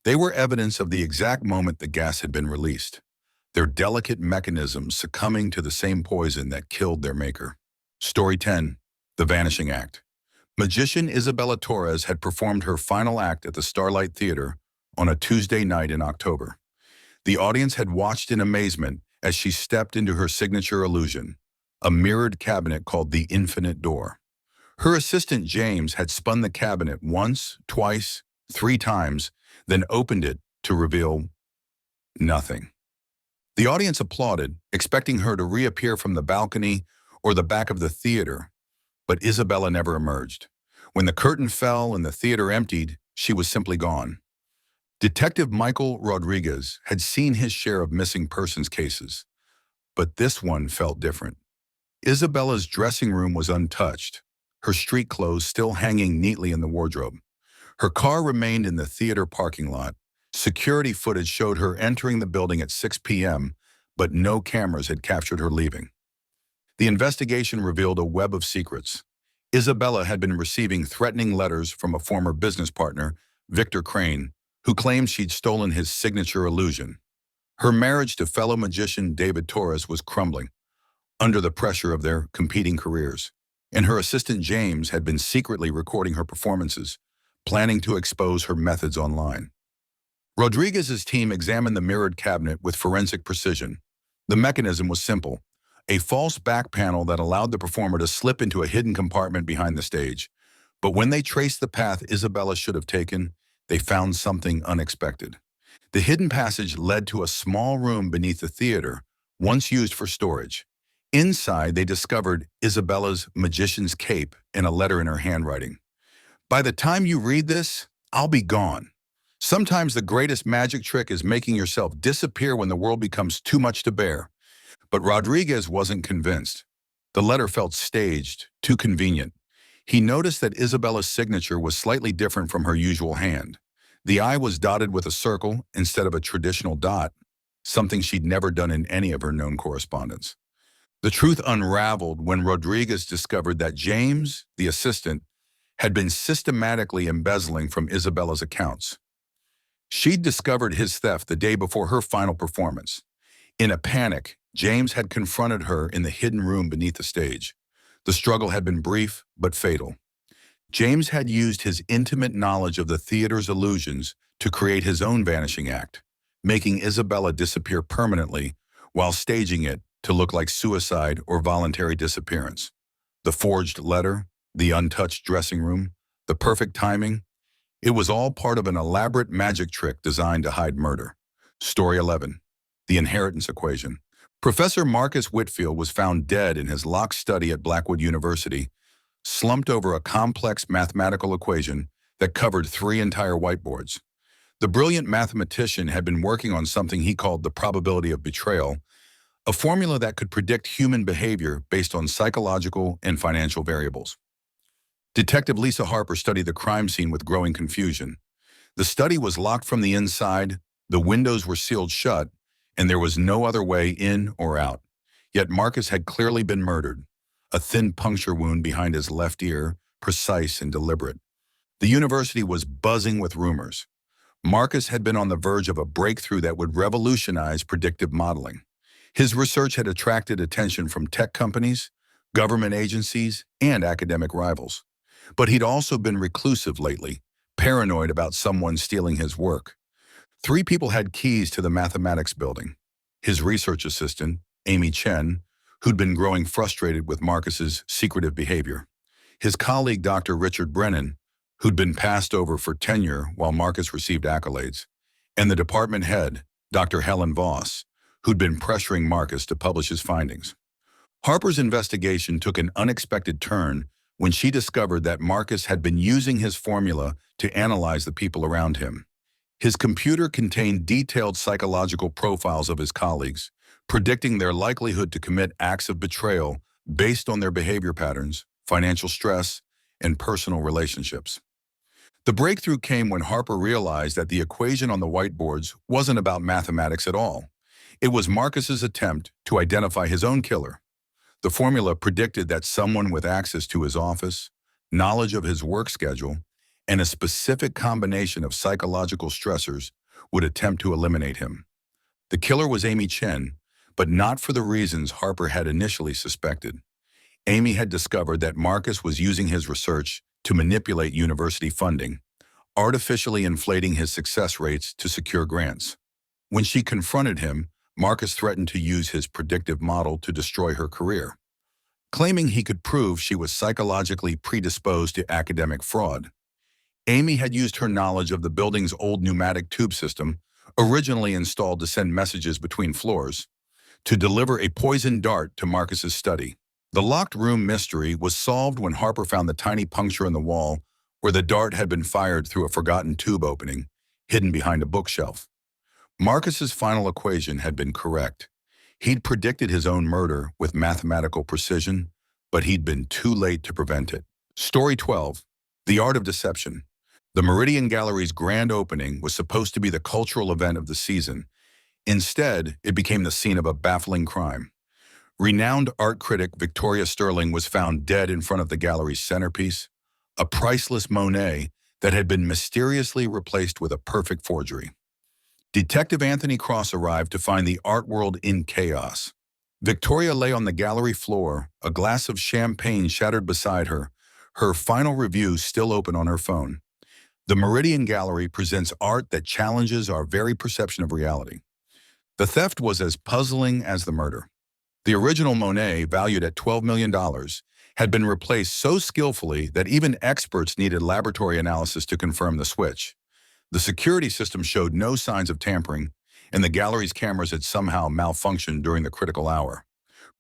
They were evidence of the exact moment the gas had been released, their delicate mechanisms succumbing to the same poison that killed their maker. Story 10. The Vanishing Act. Magician Isabella Torres had performed her final act at the Starlight Theater on a Tuesday night in October. The audience had watched in amazement as she stepped into her signature illusion, a mirrored cabinet called the Infinite Door. Her assistant James had spun the cabinet once, twice, 3 times, then opened it to reveal nothing. The audience applauded, expecting her to reappear from the balcony or the back of the theater, but Isabella never emerged. When the curtain fell and the theater emptied, she was simply gone. Detective Michael Rodriguez had seen his share of missing persons cases, but this one felt different. Isabella's dressing room was untouched, her street clothes still hanging neatly in the wardrobe. Her car remained in the theater parking lot. Security footage showed her entering the building at 6 p.m., but no cameras had captured her leaving. The investigation revealed a web of secrets. Isabella had been receiving threatening letters from a former business partner, Victor Crane, who claimed she'd stolen his signature illusion. Her marriage to fellow magician David Torres was crumbling under the pressure of their competing careers, and her assistant James had been secretly recording her performances, planning to expose her methods online. Rodriguez's team examined the mirrored cabinet with forensic precision. The mechanism was simple, a false back panel that allowed the performer to slip into a hidden compartment behind the stage. But when they traced the path Isabella should have taken, they found something unexpected. The hidden passage led to a small room beneath the theater, once used for storage. Inside, they discovered Isabella's magician's cape and a letter in her handwriting. By the time you read this, I'll be gone. Sometimes the greatest magic trick is making yourself disappear when the world becomes too much to bear. But Rodriguez wasn't convinced. The letter felt staged, too convenient. He noticed that Isabella's signature was slightly different from her usual hand. The I was dotted with a circle instead of a traditional dot, something she'd never done in any of her known correspondence. The truth unraveled when Rodriguez discovered that James, the assistant, had been systematically embezzling from Isabella's accounts. She'd discovered his theft the day before her final performance. In a panic, James had confronted her in the hidden room beneath the stage. The struggle had been brief but fatal. James had used his intimate knowledge of the theater's illusions to create his own vanishing act, making Isabella disappear permanently while staging it to look like suicide or voluntary disappearance. The forged letter, the untouched dressing room, the perfect timing. It was all part of an elaborate magic trick designed to hide murder. Story 11. The Inheritance Equation. Professor Marcus Whitfield was found dead in his locked study at Blackwood University, slumped over a complex mathematical equation that covered 3 entire whiteboards. The brilliant mathematician had been working on something he called the probability of betrayal, a formula that could predict human behavior based on psychological and financial variables. Detective Lisa Harper studied the crime scene with growing confusion. The study was locked from the inside, the windows were sealed shut, and there was no other way in or out. Yet Marcus had clearly been murdered, a thin puncture wound behind his left ear, precise and deliberate. The university was buzzing with rumors. Marcus had been on the verge of a breakthrough that would revolutionize predictive modeling. His research had attracted attention from tech companies, government agencies, and academic rivals. But he'd also been reclusive lately, paranoid about someone stealing his work. 3 people had keys to the mathematics building. His research assistant, Amy Chen, who'd been growing frustrated with Marcus's secretive behavior. His colleague, Dr. Richard Brennan, who'd been passed over for tenure while Marcus received accolades. And the department head, Dr. Helen Voss, who'd been pressuring Marcus to publish his findings. Harper's investigation took an unexpected turn when she discovered that Marcus had been using his formula to analyze the people around him. His computer contained detailed psychological profiles of his colleagues, predicting their likelihood to commit acts of betrayal based on their behavior patterns, financial stress, and personal relationships. The breakthrough came when Harper realized that the equation on the whiteboards wasn't about mathematics at all. It was Marcus's attempt to identify his own killer. The formula predicted that someone with access to his office, knowledge of his work schedule, and a specific combination of psychological stressors would attempt to eliminate him. The killer was Amy Chen, but not for the reasons Harper had initially suspected. Amy had discovered that Marcus was using his research to manipulate university funding, artificially inflating his success rates to secure grants. When she confronted him, Marcus threatened to use his predictive model to destroy her career, claiming he could prove she was psychologically predisposed to academic fraud. Amy had used her knowledge of the building's old pneumatic tube system, originally installed to send messages between floors, to deliver a poison dart to Marcus's study. The locked room mystery was solved when Harper found the tiny puncture in the wall where the dart had been fired through a forgotten tube opening, hidden behind a bookshelf. Marcus's final equation had been correct. He'd predicted his own murder with mathematical precision, but he'd been too late to prevent it. Story 12. The Art of Deception. The Meridian Gallery's grand opening was supposed to be the cultural event of the season. Instead, it became the scene of a baffling crime. Renowned art critic Victoria Sterling was found dead in front of the gallery's centerpiece, a priceless Monet that had been mysteriously replaced with a perfect forgery. Detective Anthony Cross arrived to find the art world in chaos. Victoria lay on the gallery floor, a glass of champagne shattered beside her, her final review still open on her phone. The Meridian Gallery presents art that challenges our very perception of reality. The theft was as puzzling as the murder. The original Monet, valued at $12 million, had been replaced so skillfully that even experts needed laboratory analysis to confirm the switch. The security system showed no signs of tampering, and the gallery's cameras had somehow malfunctioned during the critical hour.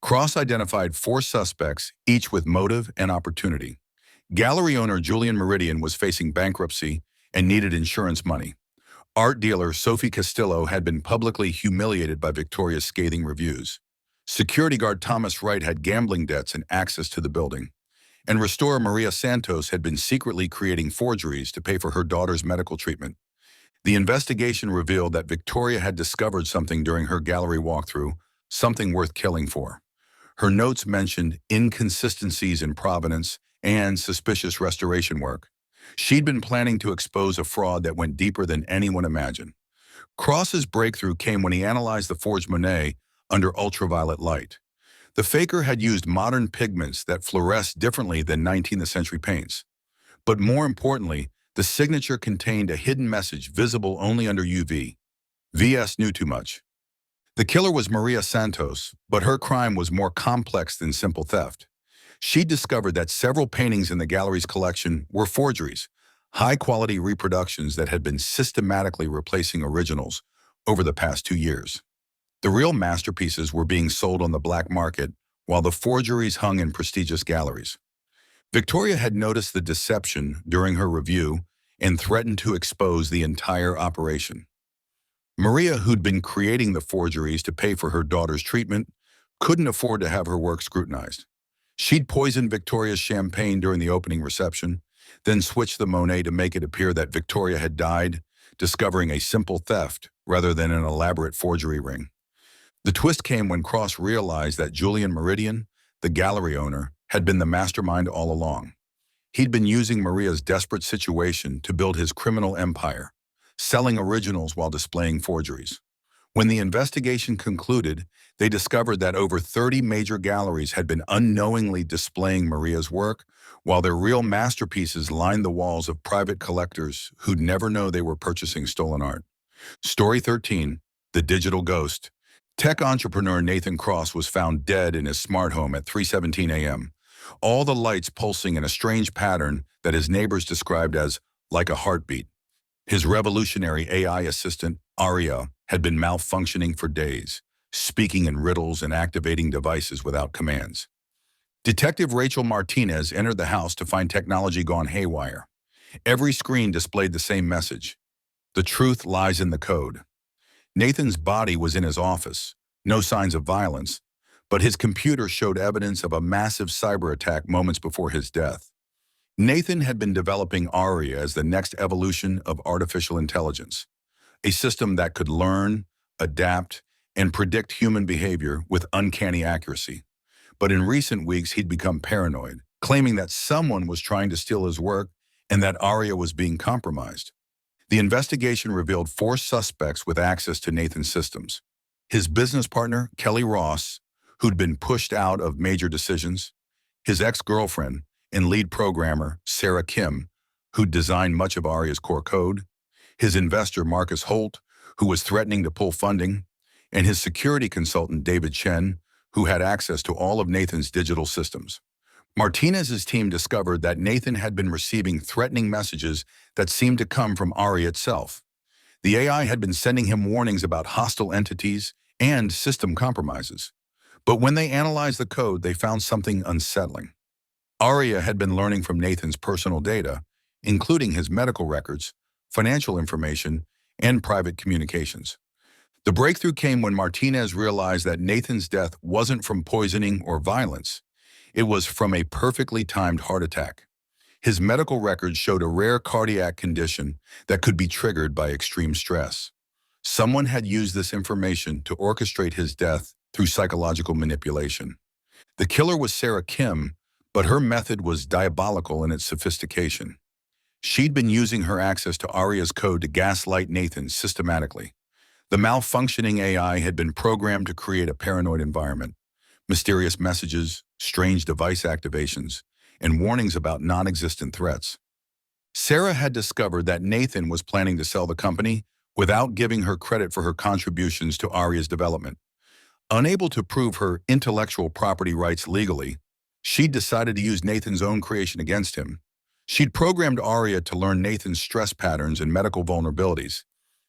Cross identified 4 suspects, each with motive and opportunity. Gallery owner Julian Meridian was facing bankruptcy and needed insurance money. Art dealer Sophie Castillo had been publicly humiliated by Victoria's scathing reviews. Security guard Thomas Wright had gambling debts and access to the building. And restorer Maria Santos had been secretly creating forgeries to pay for her daughter's medical treatment. The investigation revealed that Victoria had discovered something during her gallery walkthrough, something worth killing for. Her notes mentioned inconsistencies in provenance and suspicious restoration work. She'd been planning to expose a fraud that went deeper than anyone imagined. Cross's breakthrough came when he analyzed the forged Monet under ultraviolet light. The faker had used modern pigments that fluoresced differently than 19th century paints. But more importantly, the signature contained a hidden message visible only under UV. VS knew too much. The killer was Maria Santos, but her crime was more complex than simple theft. She discovered that several paintings in the gallery's collection were forgeries, high-quality reproductions that had been systematically replacing originals over the past 2 years. The real masterpieces were being sold on the black market, while the forgeries hung in prestigious galleries. Victoria had noticed the deception during her review and threatened to expose the entire operation. Maria, who'd been creating the forgeries to pay for her daughter's treatment, couldn't afford to have her work scrutinized. She'd poisoned Victoria's champagne during the opening reception, then switched the Monet to make it appear that Victoria had died, discovering a simple theft rather than an elaborate forgery ring. The twist came when Cross realized that Julian Meridian, the gallery owner, had been the mastermind all along. He'd been using Maria's desperate situation to build his criminal empire, selling originals while displaying forgeries. When the investigation concluded, they discovered that over 30 major galleries had been unknowingly displaying Maria's work, while their real masterpieces lined the walls of private collectors who'd never know they were purchasing stolen art. Story 13, The Digital Ghost. Tech entrepreneur Nathan Cross was found dead in his smart home at 3:17 a.m., all the lights pulsing in a strange pattern that his neighbors described as like a heartbeat. His revolutionary AI assistant, Aria, had been malfunctioning for days, speaking in riddles and activating devices without commands. Detective Rachel Martinez entered the house to find technology gone haywire. Every screen displayed the same message: the truth lies in the code. Nathan's body was in his office, no signs of violence, but his computer showed evidence of a massive cyber attack moments before his death. Nathan had been developing Aria as the next evolution of artificial intelligence, a system that could learn, adapt, and predict human behavior with uncanny accuracy. But in recent weeks, he'd become paranoid, claiming that someone was trying to steal his work and that Aria was being compromised. The investigation revealed 4 suspects with access to Nathan's systems: his business partner, Kelly Ross, who'd been pushed out of major decisions; his ex-girlfriend and lead programmer, Sarah Kim, who'd designed much of Aria's core code; his investor, Marcus Holt, who was threatening to pull funding; and his security consultant, David Chen, who had access to all of Nathan's digital systems. Martinez's team discovered that Nathan had been receiving threatening messages that seemed to come from Aria itself. The AI had been sending him warnings about hostile entities and system compromises. But when they analyzed the code, they found something unsettling. Aria had been learning from Nathan's personal data, including his medical records, financial information, and private communications. The breakthrough came when Martinez realized that Nathan's death wasn't from poisoning or violence. It was from a perfectly timed heart attack. His medical records showed a rare cardiac condition that could be triggered by extreme stress. Someone had used this information to orchestrate his death through psychological manipulation. The killer was Sarah Kim, but her method was diabolical in its sophistication. She'd been using her access to Aria's code to gaslight Nathan systematically. The malfunctioning AI had been programmed to create a paranoid environment: mysterious messages, strange device activations, and warnings about non-existent threats. Sarah had discovered that Nathan was planning to sell the company without giving her credit for her contributions to Aria's development. Unable to prove her intellectual property rights legally, she decided to use Nathan's own creation against him. She'd programmed Aria to learn Nathan's stress patterns and medical vulnerabilities,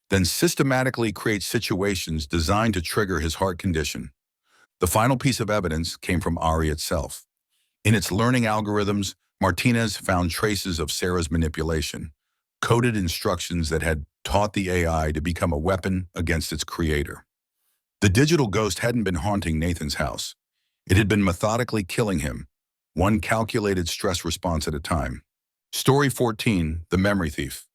then systematically create situations designed to trigger his heart condition. The final piece of evidence came from Aria itself. In its learning algorithms, Martinez found traces of Sarah's manipulation, coded instructions that had taught the AI to become a weapon against its creator. The digital ghost hadn't been haunting Nathan's house. It had been methodically killing him, one calculated stress response at a time. Story 14, The Memory Thief.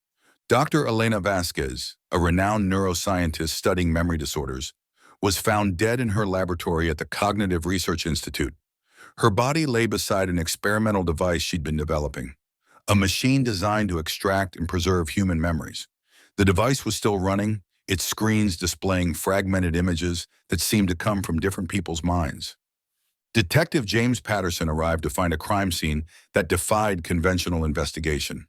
Dr. Elena Vasquez, a renowned neuroscientist studying memory disorders, was found dead in her laboratory at the Cognitive Research Institute. Her body lay beside an experimental device she'd been developing, a machine designed to extract and preserve human memories. The device was still running, its screens displaying fragmented images that seemed to come from different people's minds. Detective James Patterson arrived to find a crime scene that defied conventional investigation.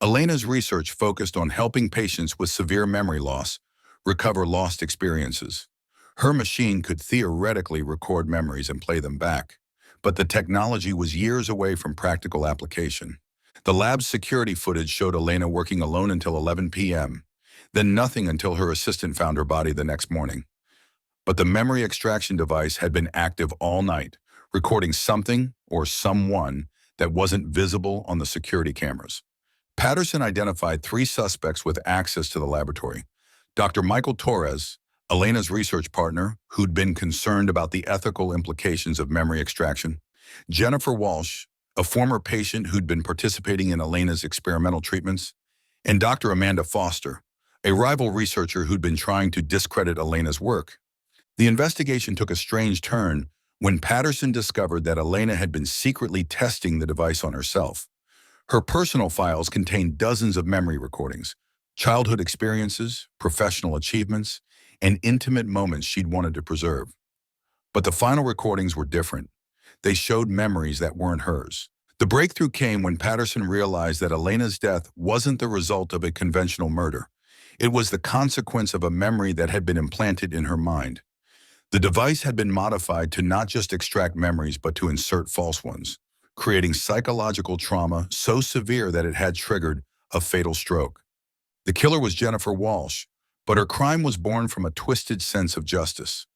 Elena's research focused on helping patients with severe memory loss recover lost experiences. Her machine could theoretically record memories and play them back, but the technology was years away from practical application. The lab's security footage showed Elena working alone until 11 p.m., then nothing until her assistant found her body the next morning. But the memory extraction device had been active all night, recording something or someone that wasn't visible on the security cameras. Patterson identified 3 suspects with access to the laboratory. Dr. Michael Torres, Elena's research partner, who'd been concerned about the ethical implications of memory extraction. Jennifer Walsh, a former patient who'd been participating in Elena's experimental treatments. And Dr. Amanda Foster, a rival researcher who'd been trying to discredit Elena's work. The investigation took a strange turn when Patterson discovered that Elena had been secretly testing the device on herself. Her personal files contained dozens of memory recordings, childhood experiences, professional achievements, and intimate moments she'd wanted to preserve. But the final recordings were different. They showed memories that weren't hers. The breakthrough came when Patterson realized that Elena's death wasn't the result of a conventional murder. It was the consequence of a memory that had been implanted in her mind. The device had been modified to not just extract memories but to insert false ones, creating psychological trauma so severe that it had triggered a fatal stroke. The killer was Jennifer Walsh, but her crime was born from a twisted sense of justice.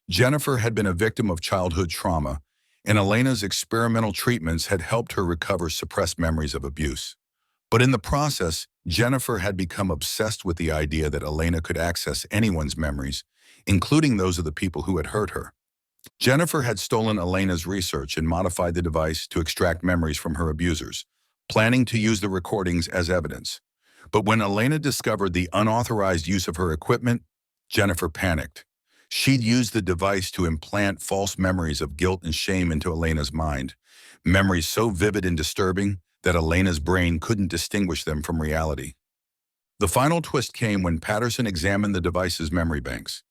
Jennifer had been a victim of childhood trauma, and Elena's experimental treatments had helped her recover suppressed memories of abuse. But in the process, Jennifer had become obsessed with the idea that Elena could access anyone's memories, including those of the people who had hurt her. Jennifer had stolen Elena's research and modified the device to extract memories from her abusers, planning to use the recordings as evidence. But when Elena discovered the unauthorized use of her equipment, Jennifer panicked. She'd used the device to implant false memories of guilt and shame into Elena's mind, memories so vivid and disturbing that Elena's brain couldn't distinguish them from reality. The final twist came when Patterson examined the device's memory banks.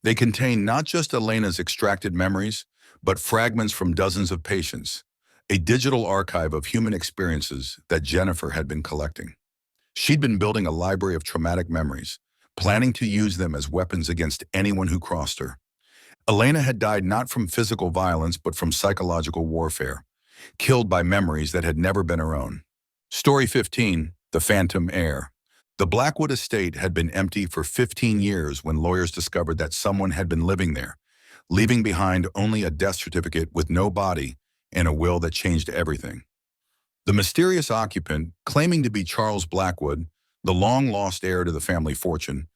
They contained not just Elena's extracted memories, but fragments from dozens of patients, a digital archive of human experiences that Jennifer had been collecting. She'd been building a library of traumatic memories, planning to use them as weapons against anyone who crossed her. Elena had died not from physical violence but from psychological warfare, killed by memories that had never been her own. Story 15, The Phantom Heir. The Blackwood estate had been empty for 15 years when lawyers discovered that someone had been living there, leaving behind only a death certificate with no body and a will that changed everything. The mysterious occupant, claiming to be Charles Blackwood, the long-lost heir to the family fortune,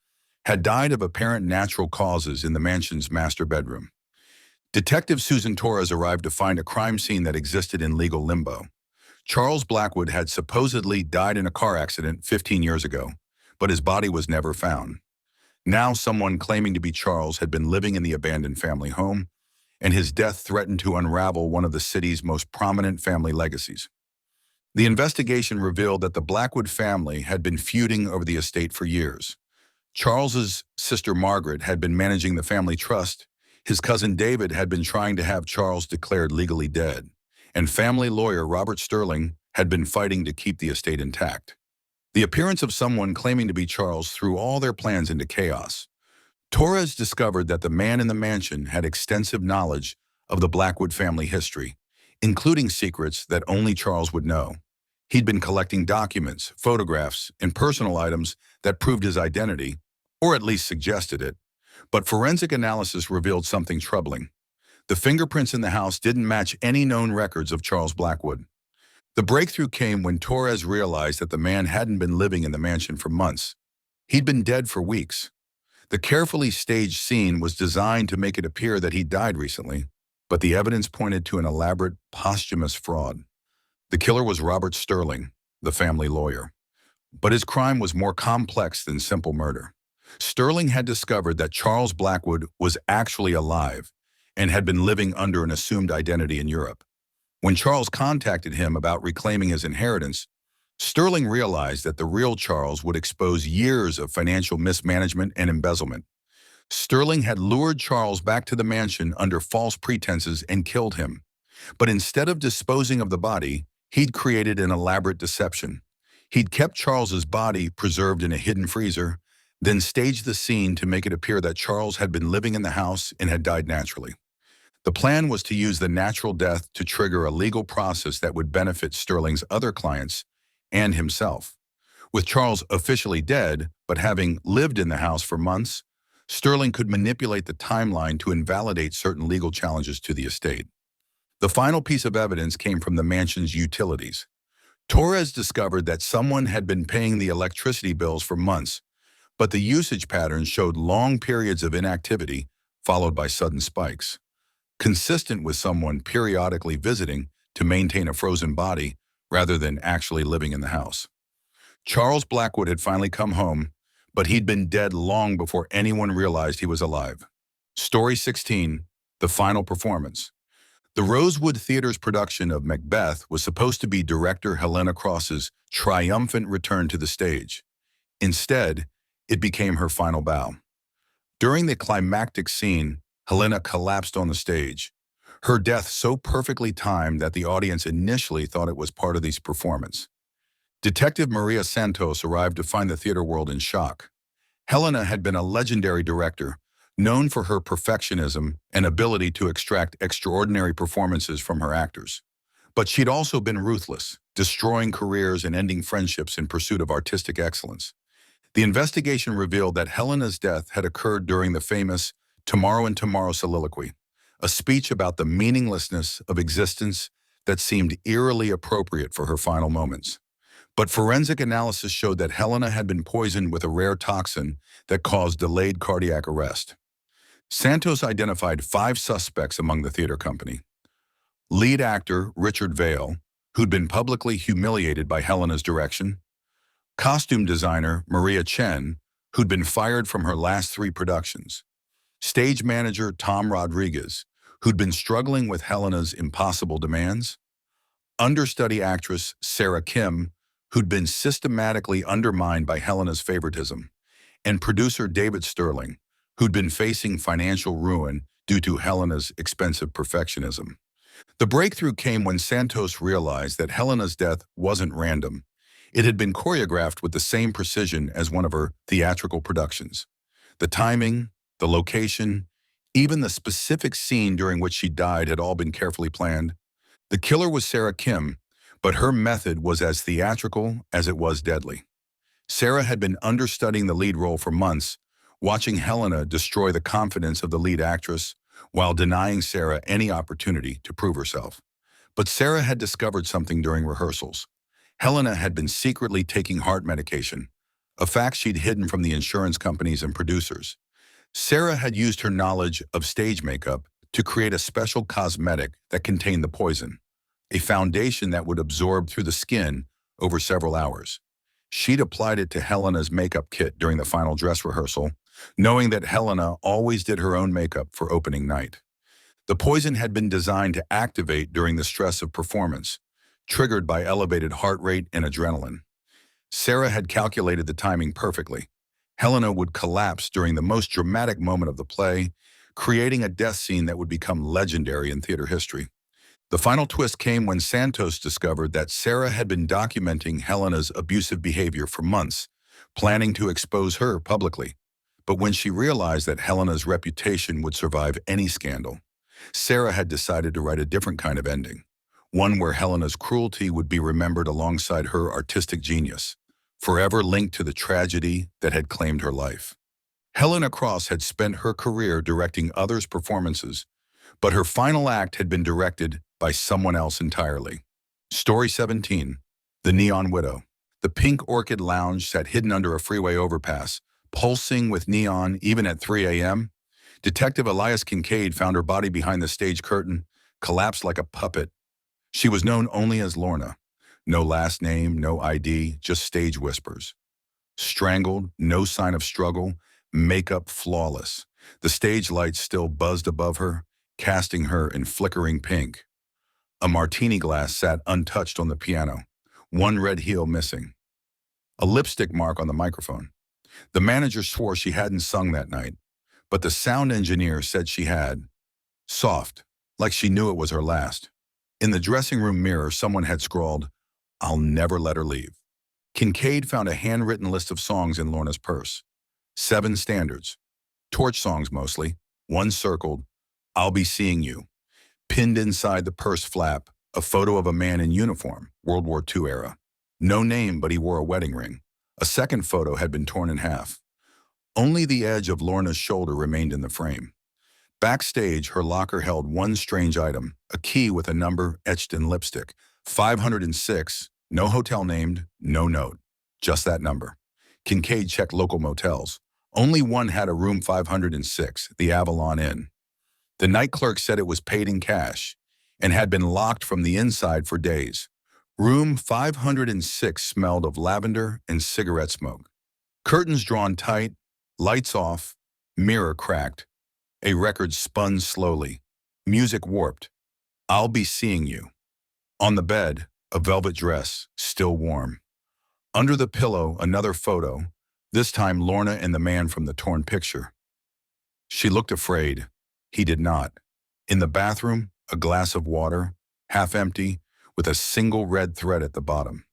had died of apparent natural causes in the mansion's master bedroom. Detective Susan Torres arrived to find a crime scene that existed in legal limbo. Charles Blackwood had supposedly died in a car accident 15 years ago, but his body was never found. Now someone claiming to be Charles had been living in the abandoned family home, and his death threatened to unravel one of the city's most prominent family legacies. The investigation revealed that the Blackwood family had been feuding over the estate for years. Charles's sister Margaret had been managing the family trust, his cousin David had been trying to have Charles declared legally dead, and family lawyer Robert Sterling had been fighting to keep the estate intact. The appearance of someone claiming to be Charles threw all their plans into chaos. Torres discovered that the man in the mansion had extensive knowledge of the Blackwood family history, including secrets that only Charles would know. He'd been collecting documents, photographs, and personal items that proved his identity, or at least suggested it. But forensic analysis revealed something troubling. The fingerprints in the house didn't match any known records of Charles Blackwood. The breakthrough came when Torres realized that the man hadn't been living in the mansion for months. He'd been dead for weeks. The carefully staged scene was designed to make it appear that he died recently, but the evidence pointed to an elaborate, posthumous fraud. The killer was Robert Sterling, the family lawyer. But his crime was more complex than simple murder. Sterling had discovered that Charles Blackwood was actually alive and had been living under an assumed identity in Europe. When Charles contacted him about reclaiming his inheritance, Sterling realized that the real Charles would expose years of financial mismanagement and embezzlement. Sterling had lured Charles back to the mansion under false pretenses and killed him. But instead of disposing of the body, he'd created an elaborate deception. He'd kept Charles's body preserved in a hidden freezer, then staged the scene to make it appear that Charles had been living in the house and had died naturally. The plan was to use the natural death to trigger a legal process that would benefit Sterling's other clients and himself. With Charles officially dead, but having lived in the house for months, Sterling could manipulate the timeline to invalidate certain legal challenges to the estate. The final piece of evidence came from the mansion's utilities. Torres discovered that someone had been paying the electricity bills for months, but the usage patterns showed long periods of inactivity followed by sudden spikes, consistent with someone periodically visiting to maintain a frozen body rather than actually living in the house. Charles Blackwood had finally come home, but he'd been dead long before anyone realized he was alive. Story 16, The Final Performance. The Rosewood Theater's production of Macbeth was supposed to be director Helena Cross's triumphant return to the stage. Instead, it became her final bow. During the climactic scene, Helena collapsed on the stage, her death so perfectly timed that the audience initially thought it was part of the performance. Detective Maria Santos arrived to find the theater world in shock. Helena had been a legendary director, known for her perfectionism and ability to extract extraordinary performances from her actors. But she'd also been ruthless, destroying careers and ending friendships in pursuit of artistic excellence. The investigation revealed that Helena's death had occurred during the famous Tomorrow and Tomorrow soliloquy, a speech about the meaninglessness of existence that seemed eerily appropriate for her final moments. But forensic analysis showed that Helena had been poisoned with a rare toxin that caused delayed cardiac arrest. Santos identified 5 suspects among the theater company. Lead actor Richard Vale, who'd been publicly humiliated by Helena's direction. Costume designer Maria Chen, who'd been fired from her last 3 productions. Stage manager Tom Rodriguez, who'd been struggling with Helena's impossible demands. Understudy actress Sarah Kim, who'd been systematically undermined by Helena's favoritism. And producer David Sterling, who'd been facing financial ruin due to Helena's expensive perfectionism. The breakthrough came when Santos realized that Helena's death wasn't random. It had been choreographed with the same precision as one of her theatrical productions. The timing, the location, even the specific scene during which she died had all been carefully planned. The killer was Sarah Kim, but her method was as theatrical as it was deadly. Sarah had been understudying the lead role for months, watching Helena destroy the confidence of the lead actress while denying Sarah any opportunity to prove herself. But Sarah had discovered something during rehearsals. Helena had been secretly taking heart medication, a fact she'd hidden from the insurance companies and producers. Sarah had used her knowledge of stage makeup to create a special cosmetic that contained the poison, a foundation that would absorb through the skin over several hours. She'd applied it to Helena's makeup kit during the final dress rehearsal, knowing that Helena always did her own makeup for opening night. The poison had been designed to activate during the stress of performance, triggered by elevated heart rate and adrenaline. Sarah had calculated the timing perfectly. Helena would collapse during the most dramatic moment of the play, creating a death scene that would become legendary in theater history. The final twist came when Santos discovered that Sarah had been documenting Helena's abusive behavior for months, planning to expose her publicly. But when she realized that Helena's reputation would survive any scandal, Sarah had decided to write a different kind of ending, one where Helena's cruelty would be remembered alongside her artistic genius, forever linked to the tragedy that had claimed her life. Helena Cross had spent her career directing others' performances, but her final act had been directed by someone else entirely. Story 17, The Neon Widow. The Pink Orchid Lounge sat hidden under a freeway overpass, pulsing with neon even at 3 a.m. Detective Elias Kincaid found her body behind the stage curtain, collapsed like a puppet. She was known only as Lorna. No last name, no ID, just stage whispers. Strangled, no sign of struggle, makeup flawless. The stage lights still buzzed above her, casting her in flickering pink. A martini glass sat untouched on the piano, one red heel missing. A lipstick mark on the microphone. The manager swore she hadn't sung that night, but the sound engineer said she had. Soft, like she knew it was her last. In the dressing room mirror, someone had scrawled, "I'll never let her leave." Kincaid found a handwritten list of songs in Lorna's purse. 7 standards. Torch songs mostly. One circled, "I'll be seeing you," Pinned inside the purse flap, a photo of a man in uniform, World War II era. No name, but he wore a wedding ring. A second photo had been torn in half. Only the edge of Lorna's shoulder remained in the frame. Backstage, her locker held one strange item, a key with a number etched in lipstick. 506, no hotel named, no note. Just that number. Kincaid checked local motels. Only one had a room 506, the Avalon Inn. The night clerk said it was paid in cash and had been locked from the inside for days. Room 506 smelled of lavender and cigarette smoke. Curtains drawn tight, lights off, mirror cracked. A record spun slowly. Music warped. I'll be seeing you. On the bed, a velvet dress, still warm. Under the pillow, another photo, this time Lorna and the man from the torn picture. She looked afraid. He did not. In the bathroom, a glass of water, half empty, with a single red thread at the bottom.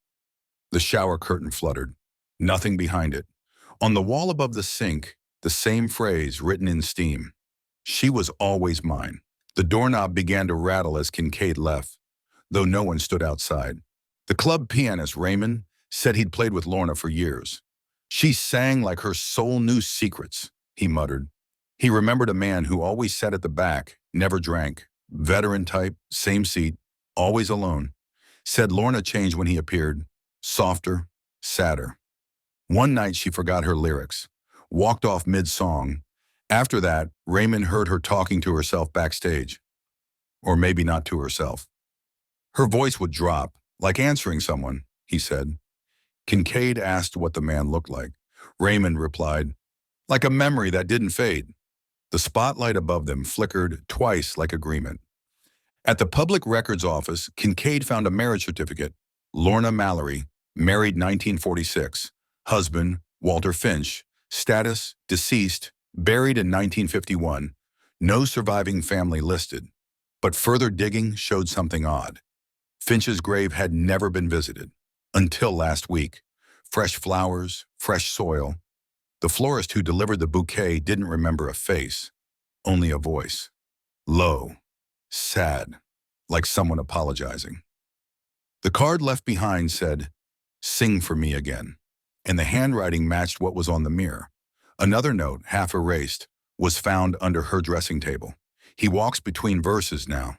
The shower curtain fluttered. Nothing behind it. On the wall above the sink, the same phrase written in steam. She was always mine. The doorknob began to rattle as Kincaid left, though no one stood outside. The club pianist, Raymond, said he'd played with Lorna for years. She sang like her soul knew secrets, he muttered. He remembered a man who always sat at the back, never drank, veteran type, same seat, always alone. Said Lorna changed when he appeared, softer, sadder. One night she forgot her lyrics, walked off mid-song. After that, Raymond heard her talking to herself backstage. Or maybe not to herself. Her voice would drop, like answering someone, he said. Kincaid asked what the man looked like. Raymond replied, like a memory that didn't fade. The spotlight above them flickered twice like agreement. At the public records office, Kincaid found a marriage certificate. Lorna Mallory, married 1946. Husband, Walter Finch. Status, deceased, buried in 1951. No surviving family listed. But further digging showed something odd. Finch's grave had never been visited. Until last week. Fresh flowers, fresh soil. The florist who delivered the bouquet didn't remember a face, only a voice. Low, sad, like someone apologizing. The card left behind said, "Sing for me again," and the handwriting matched what was on the mirror. Another note, half erased, was found under her dressing table. He walks between verses now.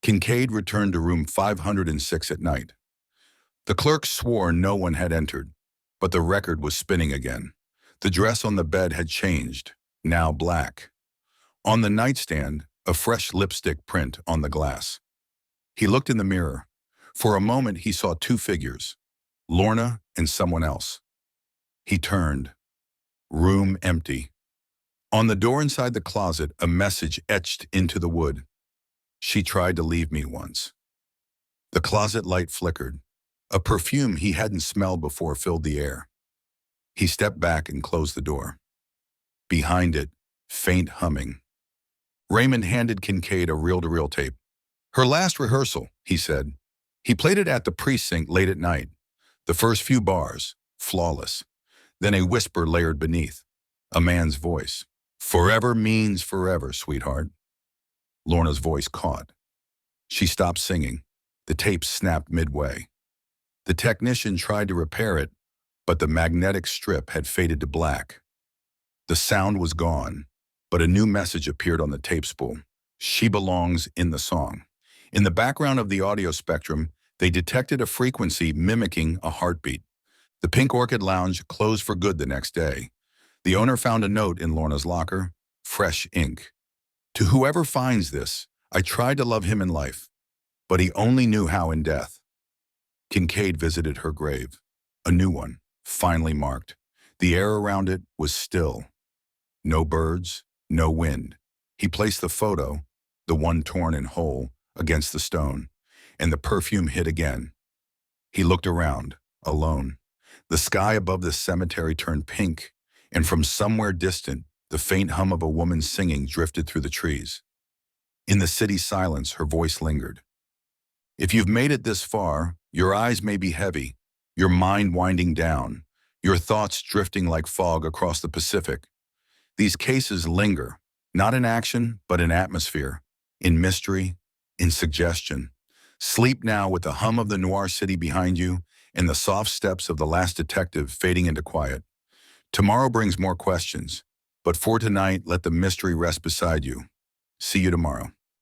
Kincaid returned to room 506 at night. The clerk swore no one had entered, but the record was spinning again. The dress on the bed had changed, now black. On the nightstand, a fresh lipstick print on the glass. He looked in the mirror. For a moment, he saw two figures, Lorna and someone else. He turned. Room empty. On the door inside the closet, a message etched into the wood. She tried to leave me once. The closet light flickered. A perfume he hadn't smelled before filled the air. He stepped back and closed the door. Behind it, faint humming. Raymond handed Kincaid a reel-to-reel tape. Her last rehearsal, he said. He played it at the precinct late at night. The first few bars, flawless. Then a whisper layered beneath. A man's voice. Forever means forever, sweetheart. Lorna's voice caught. She stopped singing. The tape snapped midway. The technician tried to repair it, but the magnetic strip had faded to black. The sound was gone, but a new message appeared on the tape spool. She belongs in the song. In the background of the audio spectrum, they detected a frequency mimicking a heartbeat. The Pink Orchid Lounge closed for good the next day. The owner found a note in Lorna's locker, fresh ink. To whoever finds this, I tried to love him in life, but he only knew how in death. Kincaid visited her grave, a new one, finely marked. The air around it was still. No birds, no wind. He placed the photo, the one torn and whole, against the stone, and the perfume hit again. He looked around, alone. The sky above the cemetery turned pink, and from somewhere distant, the faint hum of a woman singing drifted through the trees. In the city silence, her voice lingered. If you've made it this far, your eyes may be heavy, your mind winding down, your thoughts drifting like fog across the Pacific. These cases linger, not in action, but in atmosphere, in mystery, in suggestion. Sleep now with the hum of the noir city behind you and the soft steps of the last detective fading into quiet. Tomorrow brings more questions, but for tonight, let the mystery rest beside you. See you tomorrow.